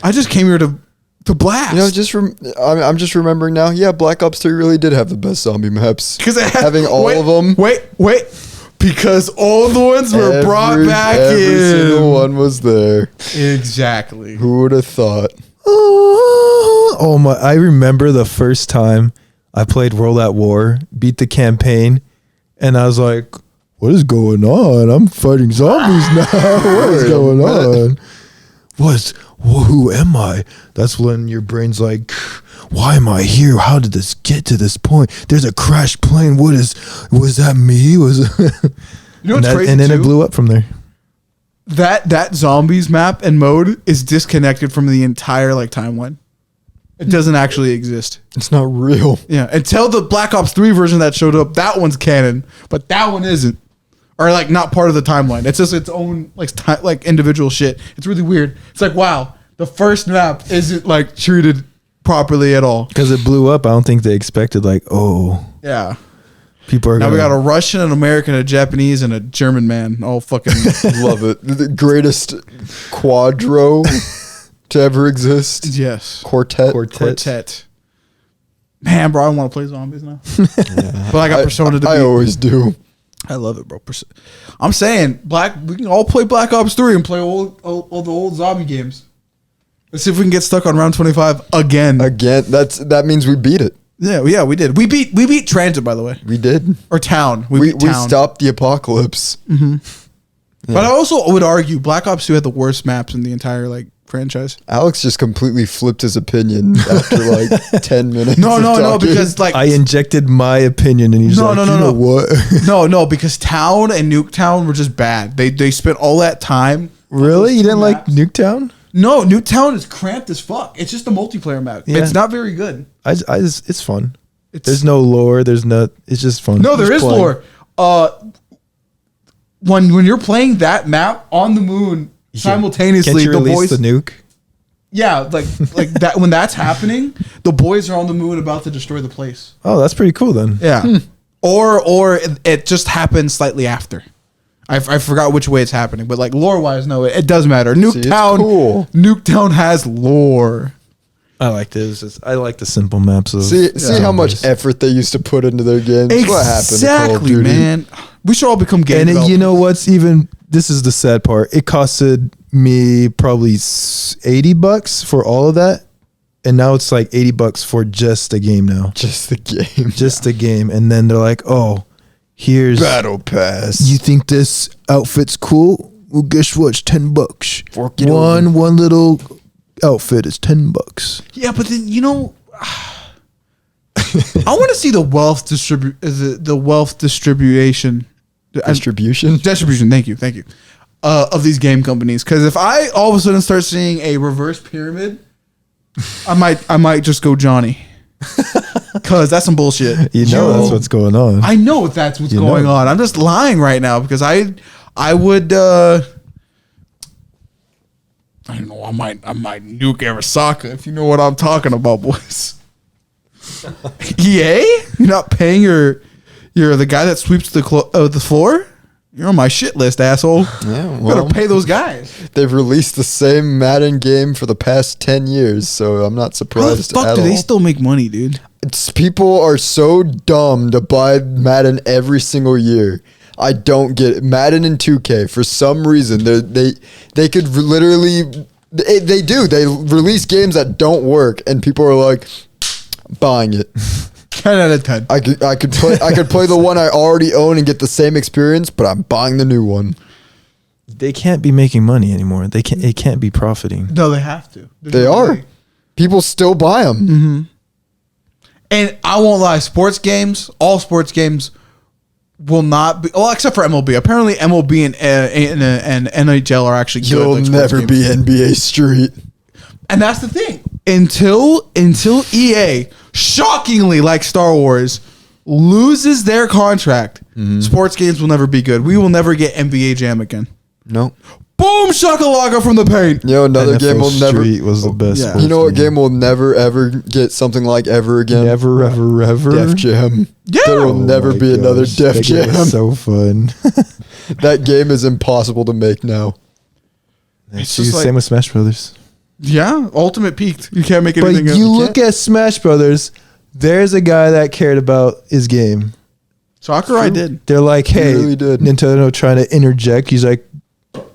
I just came here to blast. I'm just remembering now. Yeah, Black Ops 3 really did have the best zombie maps because having all of them. Wait, because all the ones were brought back in. Every single one was there. Exactly. Who would have thought? Oh my! I remember the first time I played World at War, beat the campaign, and I was like, "What is going on? I'm fighting zombies now. What is going on? Who am I?" That's when your brain's like, "Why am I here? How did this get to this point? There's a crashed plane. Was that me? You know what's crazy? And then too? it blew up from there. That zombies map and mode is disconnected from the entire timeline. It doesn't actually exist. It's not real. Yeah, until the Black Ops 3 version that showed up, that one's canon, but that one isn't, or not part of the timeline. It's just its own individual shit. It's really weird. It's like, wow, the first map isn't treated properly at all because it blew up. I don't think they expected yeah. People are now we got a Russian, an American, a Japanese, and a German man. All fucking love it. The greatest quadro to ever exist. Yes. Quartet. Man, bro, I want to play zombies now. Yeah. But I got Persona to beat. I always do. I love it, bro. I'm saying we can all play Black Ops 3 and play all the old zombie games. Let's see if we can get stuck on round 25 again. That means we beat it. Yeah, we did. We beat Transit, by the way. We did. Or Town. We beat Town. stopped the apocalypse. Mm-hmm. Yeah. But I also would argue Black Ops 2 had the worst maps in the entire franchise. Alex just completely flipped his opinion after 10 minutes. No, because I injected my opinion and he's you know what? no, because Town and Nuketown were just bad. They spent all that time. Really? You didn't like Nuketown? No, Nuketown is cramped as fuck. It's just a multiplayer map. Yeah. It's not very good. It's fun. There's no lore. It's just fun. No, there is lore. When you're playing that map on the moon simultaneously, can't you release the nuke? Yeah, like that. When that's happening, the boys are on the moon about to destroy the place. Oh, that's pretty cool then. Yeah, or it just happens slightly after. I forgot which way it's happening, but lore wise, no, it does matter. Nuketown, cool. Nuketown has lore. I like this. I like the simple maps. See how much effort they used to put into their games. Exactly, what happened to Call of Duty? Man. We should all become game developers. And you know what's even? This is the sad part. It costed me probably $80 for all of that, and now it's $80 for just the game now. Just the game. Just the game, and then they're like, "Oh, here's Battle Pass. You think this outfit's cool? Well, guess what? It's $10. One little outfit is $10. Yeah, but then I want to see the wealth distribution. Distribution. Thank you. Of these game companies, because if I all of a sudden start seeing a reverse pyramid, I might just go Johnny. Because that's some bullshit. That's what's going on. I know that's what's going on. I'm just lying right now because I would I don't know. I might nuke Arasaka if you know what I'm talking about, boys. EA, you're not paying you're the guy that sweeps the floor. You're on my shit list, asshole. Yeah, well, gotta pay those guys. They've released the same Madden game for the past 10 years, so I'm not surprised. How the fuck do they still make money, dude? People are so dumb to buy Madden every single year. I don't get it. Madden and 2K, for some reason, they could literally, they do. They release games that don't work, and people are like, buying it. 10 out of 10. I could play the one I already own and get the same experience, but I'm buying the new one. They can't be making money anymore. It can't be profiting. No, they have to. They are. People still buy them. Mm-hmm. And I won't lie, all sports games will not be, well, except for MLB. Apparently MLB and NHL are actually good. You'll never be NBA Street. And that's the thing. Until EA, shockingly like Star Wars, loses their contract, sports games will never be good. We will never get NBA Jam again. No. Boom shakalaka from the paint. You know, another game will never. Street was the best. Yeah. You know what game will never ever get something like ever again? Never, ever. Def Jam. Yeah. There will Oh never my be another gosh, Def that game Jam. is so fun. That game is impossible to make now. It's See, just same with Smash Brothers. Yeah, Ultimate peaked. You can't make But anything else. you look at Smash Brothers, there's a guy that cared about his game. Sakurai did. They're like, hey, really did. Nintendo trying to interject. He's like,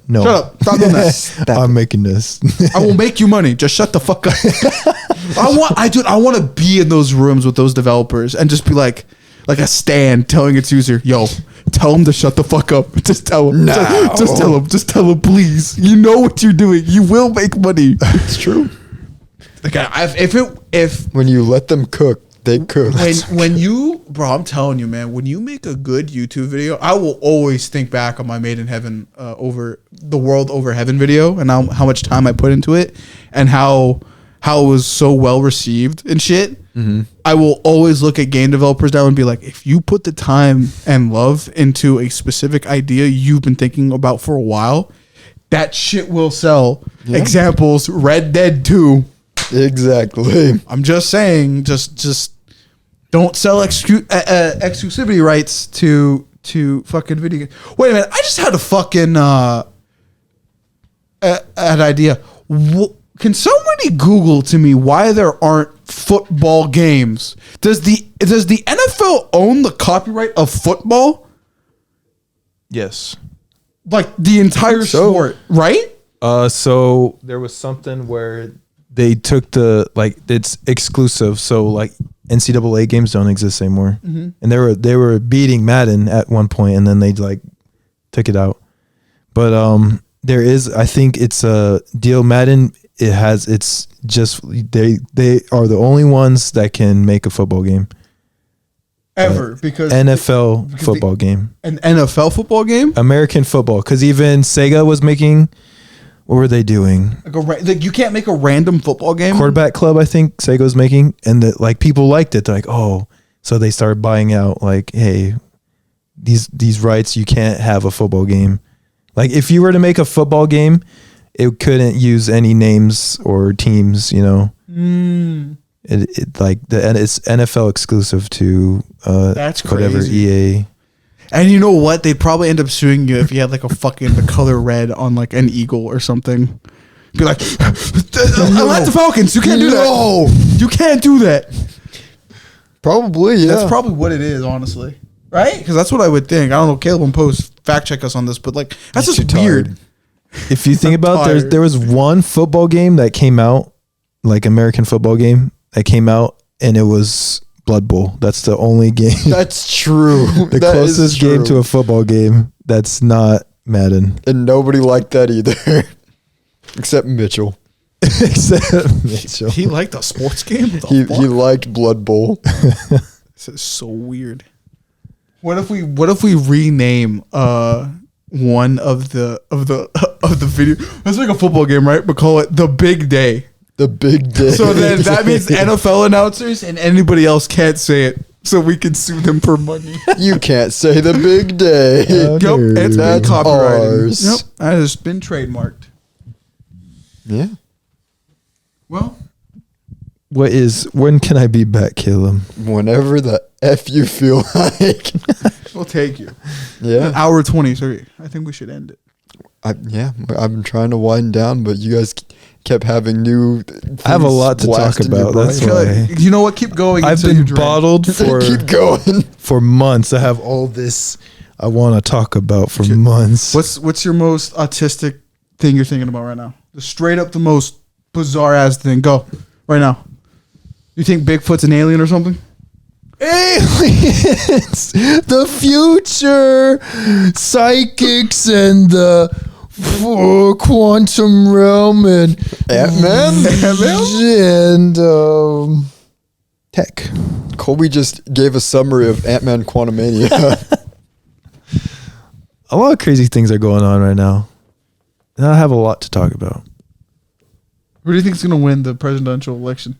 no. Shut up. Stop doing that. I'm making this. I will make you money. Just shut the fuck up. I want to be in those rooms with those developers and just be like a stand telling its user, yo, tell him to shut the fuck up. Just tell him. No. Just tell him, please. You know what you're doing. You will make money. It's true. Like if When you let them cook, they cook. when you, bro, I'm telling you, man, when you make a good YouTube video, I will always think back on my Made in Heaven over the world over heaven video and how much time I put into it and how it was so well received and shit. Mm-hmm. I will always look at game developers now and be like, if you put the time and love into a specific idea you've been thinking about for a while, that shit will sell. Yeah. Examples: Red Dead 2. Exactly. I'm just saying, just don't sell exclusivity rights to fucking video games. Wait a minute, I just had a fucking an idea. Can somebody Google to me why there aren't football games? Does the NFL own the copyright of football? Yes. Like the entire So. sport, right? So there was something where they took it's exclusive. So like NCAA games don't exist anymore, and they were beating Madden at one point, and then they like took it out. But there is, I think it's a deal. Madden, it's just they are the only ones that can make a football game. Ever, because NFL because football game, an NFL football game. American football, because even Sega was making. What were they doing? Like you can't make a random football game. Quarterback Club, I think Sega was making, and that like people liked it. They're like, oh, so they started buying out. Like, hey, these rights, you can't have a football game. Like, if you were to make a football game, it couldn't use any names or teams. You know, it like it's NFL exclusive to That's whatever crazy. EA. And you know what? They'd probably end up suing you if you had like a fucking the color red on like an eagle or something. Be like, I like the Falcons. You can't do that. You can't do that. Probably, yeah. That's probably what it is, honestly. Right? Because that's what I would think. I don't know. Caleb and Post fact check us on this, but like that's Makes just you weird. tired. If you think about tired. there was one football game that came out, like American football game that came out, and it was Blood Bowl. That's the only game. That's true. The That is closest game to true. a football game that's not Madden. And nobody liked that either. Except Mitchell. Except Mitchell. He liked a sports game. What the He fuck? liked Blood Bowl. This is so weird. What if we rename one of the video? Let's make a football game, right? But call it the Big Day. The big day. So then that means NFL announcers and anybody else can't say it, so we can sue them for money. You can't say the big day. Yep, it's been That's copyrighted. ours. Yep, that has been trademarked. Yeah. Well, When can I be back, Caleb? Whenever the F you feel like. we'll take you. Yeah. Hour 23. I think we should end it. I've been trying to wind down, but you guys kept having new. I have a lot to talk blast in your about. brain. That's I feel why. like, you know what? Keep going. I've until been you drink. bottled for Keep going. for months. I have all this I want to talk about for months. What's your most autistic thing you're thinking about right now? Just straight up the most bizarre ass thing. Go right now. You think Bigfoot's an alien or something? Aliens, the future, psychics, and the quantum realm, and Ant-Man? and tech. Colby just gave a summary of Ant-Man Quantumania. A lot of crazy things are going on right now, and I have a lot to talk about. Who do you think is going to win the presidential election?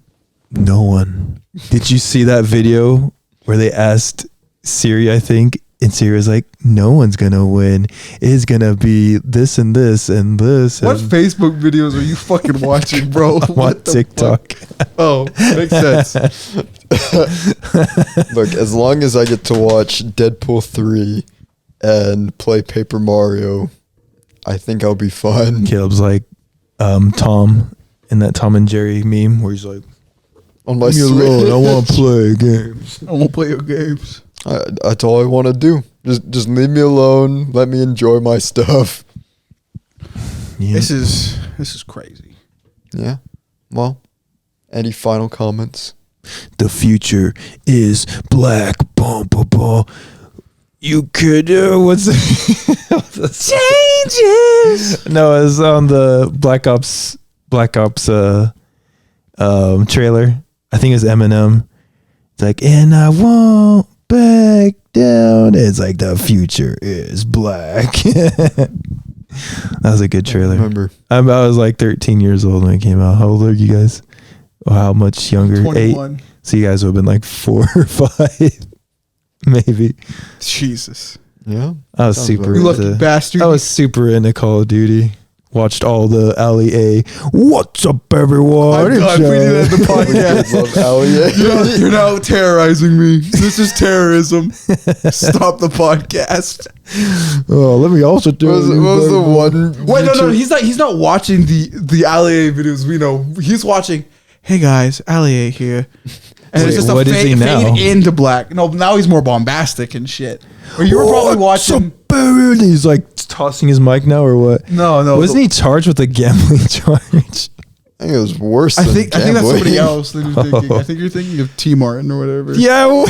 No one. Did you see that video where they asked Siri, I think, And Sierra's like, no one's gonna win. It's gonna be this and this and this. What and Facebook videos are you fucking watching, bro? I'm on What the TikTok. fuck? Oh, makes sense. Look, as long as I get to watch Deadpool 3 and play Paper Mario, I think I'll be fine. Caleb's like Tom in that Tom and Jerry meme where he's like, On my leave me Switch. alone, I want to play games. I won't play your games. That's all I want to do. Just leave me alone. Let me enjoy my stuff. Yeah. This is crazy. Yeah. Well, any final comments? The future is black. Bum, bum, bum. You could what's changes? No, it was on the Black Ops trailer. I think it's Eminem. It's like, and I won't back down. It's like the future is black. That was a good trailer. Remember. I was like 13 years old when it came out. How old are you guys? Or how much younger? 21. 8. So you guys would have been like 4 or 5, maybe. Jesus. Yeah. I was Sounds super. You lucky Into, bastard. I was super into Call of Duty. Watched all the Alley A. What's up, everyone? I'm glad we did that in the podcast. Love Elliot. You're now terrorizing me. This is terrorism. Stop the podcast. Oh, let me also do. What was the one? Wait, no, YouTube- he's not watching the Allie videos. We know he's watching. Hey guys, Allie here, and Wait, it's just a what is he now? fade into black. No, now he's more bombastic and shit. Or you were probably watching. He's like tossing his mic now, or what? No, Wasn't he charged with a gambling charge? I think it was worse. I than think that's gambling. somebody else that you're thinking. I think you're thinking of T Martin or whatever. Yeah.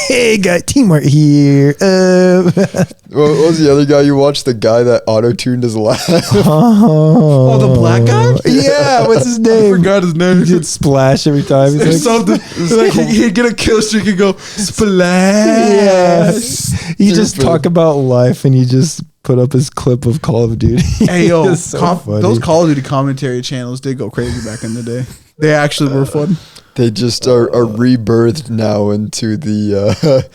Hey, got teamwork here. What was the other guy you watched? The guy that auto-tuned his laugh. Oh, the black guy? Yeah. What's his I name? forgot his name. He did splash every time. Or He's like, something. Like he'd get a kill streak and go splash. yes. He just Stupid. talk about life, and he just put up his clip of Call of Duty. Hey yo, It's so funny. those Call of Duty commentary channels did go crazy back in the day. They actually were fun. They just are rebirthed now into the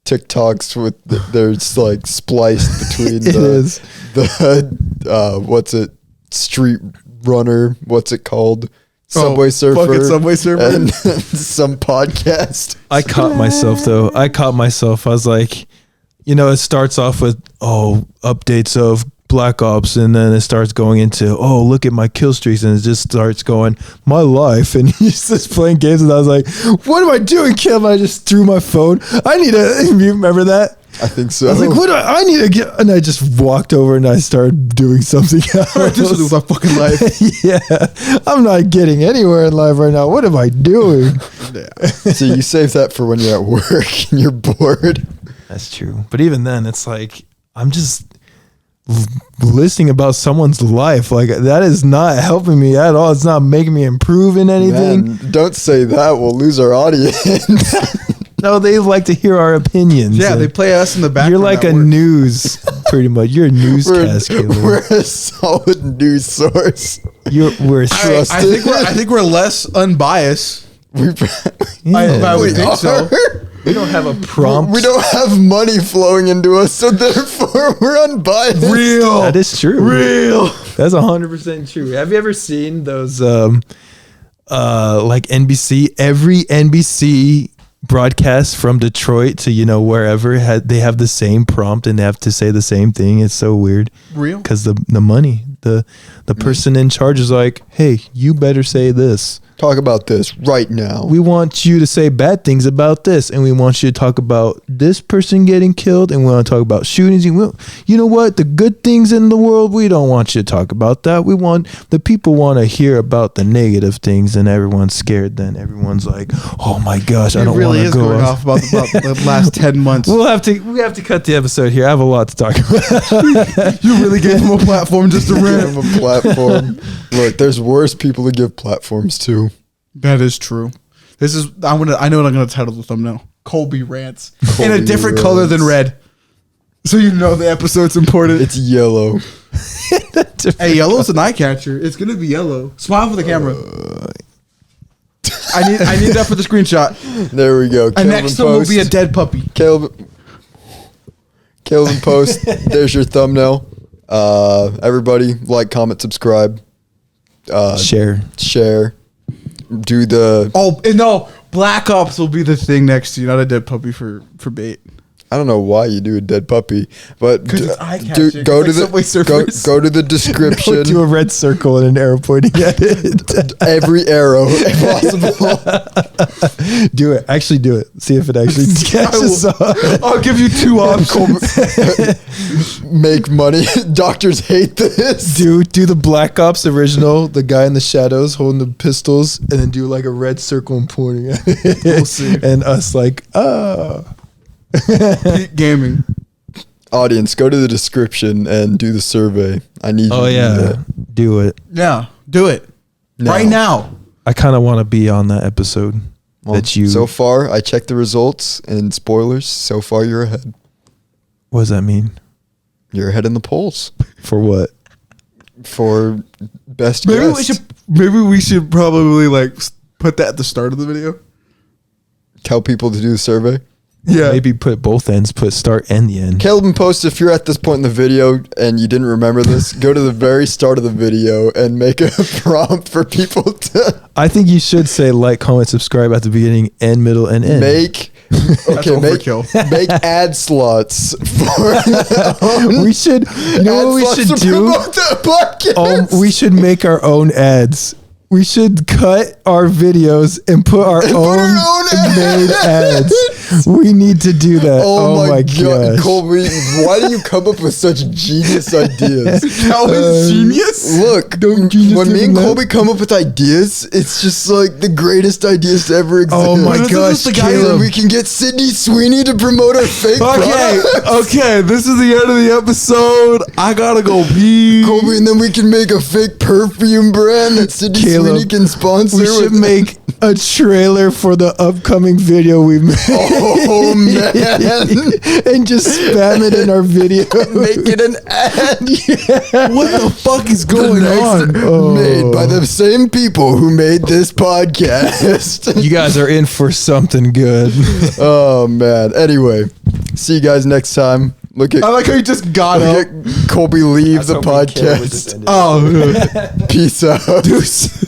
TikToks with they're like spliced between It is. the what's it, street runner, what's it called, Subway Surfer, Fucking Subway Surfer. and some podcast. I caught myself though. I was like, it starts off with updates of Black Ops, and then it starts going into look at my kill streaks, and it just starts going my life, and he's just playing games, and I was like, what am I doing, Kim? I just threw my phone. I need to. You remember that? I think so. I was like, what do I need to get? And I just walked over and I started doing something else. This is my fucking life. Yeah, I'm not getting anywhere in life right now. What am I doing? So you save that for when you're at work and you're bored. That's true. But even then, it's like, I'm just listening about someone's life. Like, that is not helping me at all. It's not making me improve in anything. Man, don't say that. We'll lose our audience. No, they like to hear our opinions. Yeah, they play us in the background. You're like at a work. news, pretty much. You're a newscast. Caleb. We're a solid news source. We're I think we're less unbiased. We I would think so. We don't have a prompt. We don't have money flowing into us, so therefore we're unbiased. Real. That is true. Real. That's 100% true. Have you ever seen those like NBC? Every NBC broadcast from Detroit to wherever they have the same prompt and they have to say the same thing. It's so weird. Real. Because the money, the person in charge is like, hey, you better say this. Talk about this right now. We want you to say bad things about this, and we want you to talk about this person getting killed, and we want to talk about shootings. You know what? The good things in the world, we don't want you to talk about that. The people want to hear about the negative things, and everyone's scared. Then everyone's like, "Oh my gosh, I don't want to go." Going off about the last 10 months. We have to cut the episode here. I have a lot to talk about. You really gave him a platform just to Give rant. them a platform. Look, there's worse people to give platforms to. That is true. I know what I'm gonna title the thumbnail. Colby rants in a Colby different color than rants. red. So you know the episode's important. It's yellow. Hey, yellow's an eye catcher. It's gonna be yellow. Smile for the camera. I need that for the screenshot. There we go. And next one will be a dead puppy. Caleb, Caleb post. There's your thumbnail. Everybody, like, comment, subscribe, Share. Do the. Oh, and no, Black Ops will be the thing next to you, not a dead puppy for bait. I don't know why you do a dead puppy, but 'Cause it's eye-catching. go It's to like Subway the Surfers. go to the description. Do a red circle and an arrow pointing at it. Every arrow if possible. Do it. Actually do it. See if it actually catches on. I'll give you 2 options. Make money. Doctors hate this. Do the Black Ops original, the guy in the shadows holding the pistols, and then do like a red circle and pointing at it. We'll see. And us like, Peak Gaming. Audience, go to the description and do the survey. I need you oh to do yeah, that. do it. Yeah, do it. Now. Right now. I kind of want to be on that episode. Well, that you. So far, I checked the results and spoilers. So far, you're ahead. What does that mean? You're ahead in the polls For what? for best Maybe guest. we should probably like put that at the start of the video. Tell people to do the survey. Yeah. Maybe put both ends. Put start and the end. Caleb and Post, if you're at this point in the video and you didn't remember this, go to the very start of the video and make a prompt for people to I think you should say like, comment, subscribe at the beginning, and middle, and end. make. Okay, overkill. make ad slots for. We should. You know what we should do? The podcast. We should make our own ads. We should cut our videos and put our own made ads. We need to do that. Oh, my god, gosh. Colby, why do you come up with such genius ideas? That was genius. Look, genius when me and doing that? Colby come up with ideas, it's just like the greatest ideas to ever exist. Oh my This is gosh, the guy who- And Caleb. we can get Sydney Sweeney to promote our fake products. Okay, this is the end of the episode. I gotta go pee. Colby, and then we can make a fake perfume brand that Sydney Caleb, Sweeney can sponsor. We should with- make a trailer for the upcoming video we made. Oh man, And just spam it in our video. make it an ad. What the fuck is going on? Made by the same people who made this podcast. You guys are in for something good. Oh man. Anyway, see you guys next time. Look at I like how you just got up. Colby leave the podcast. Oh, Peace out. Deuce.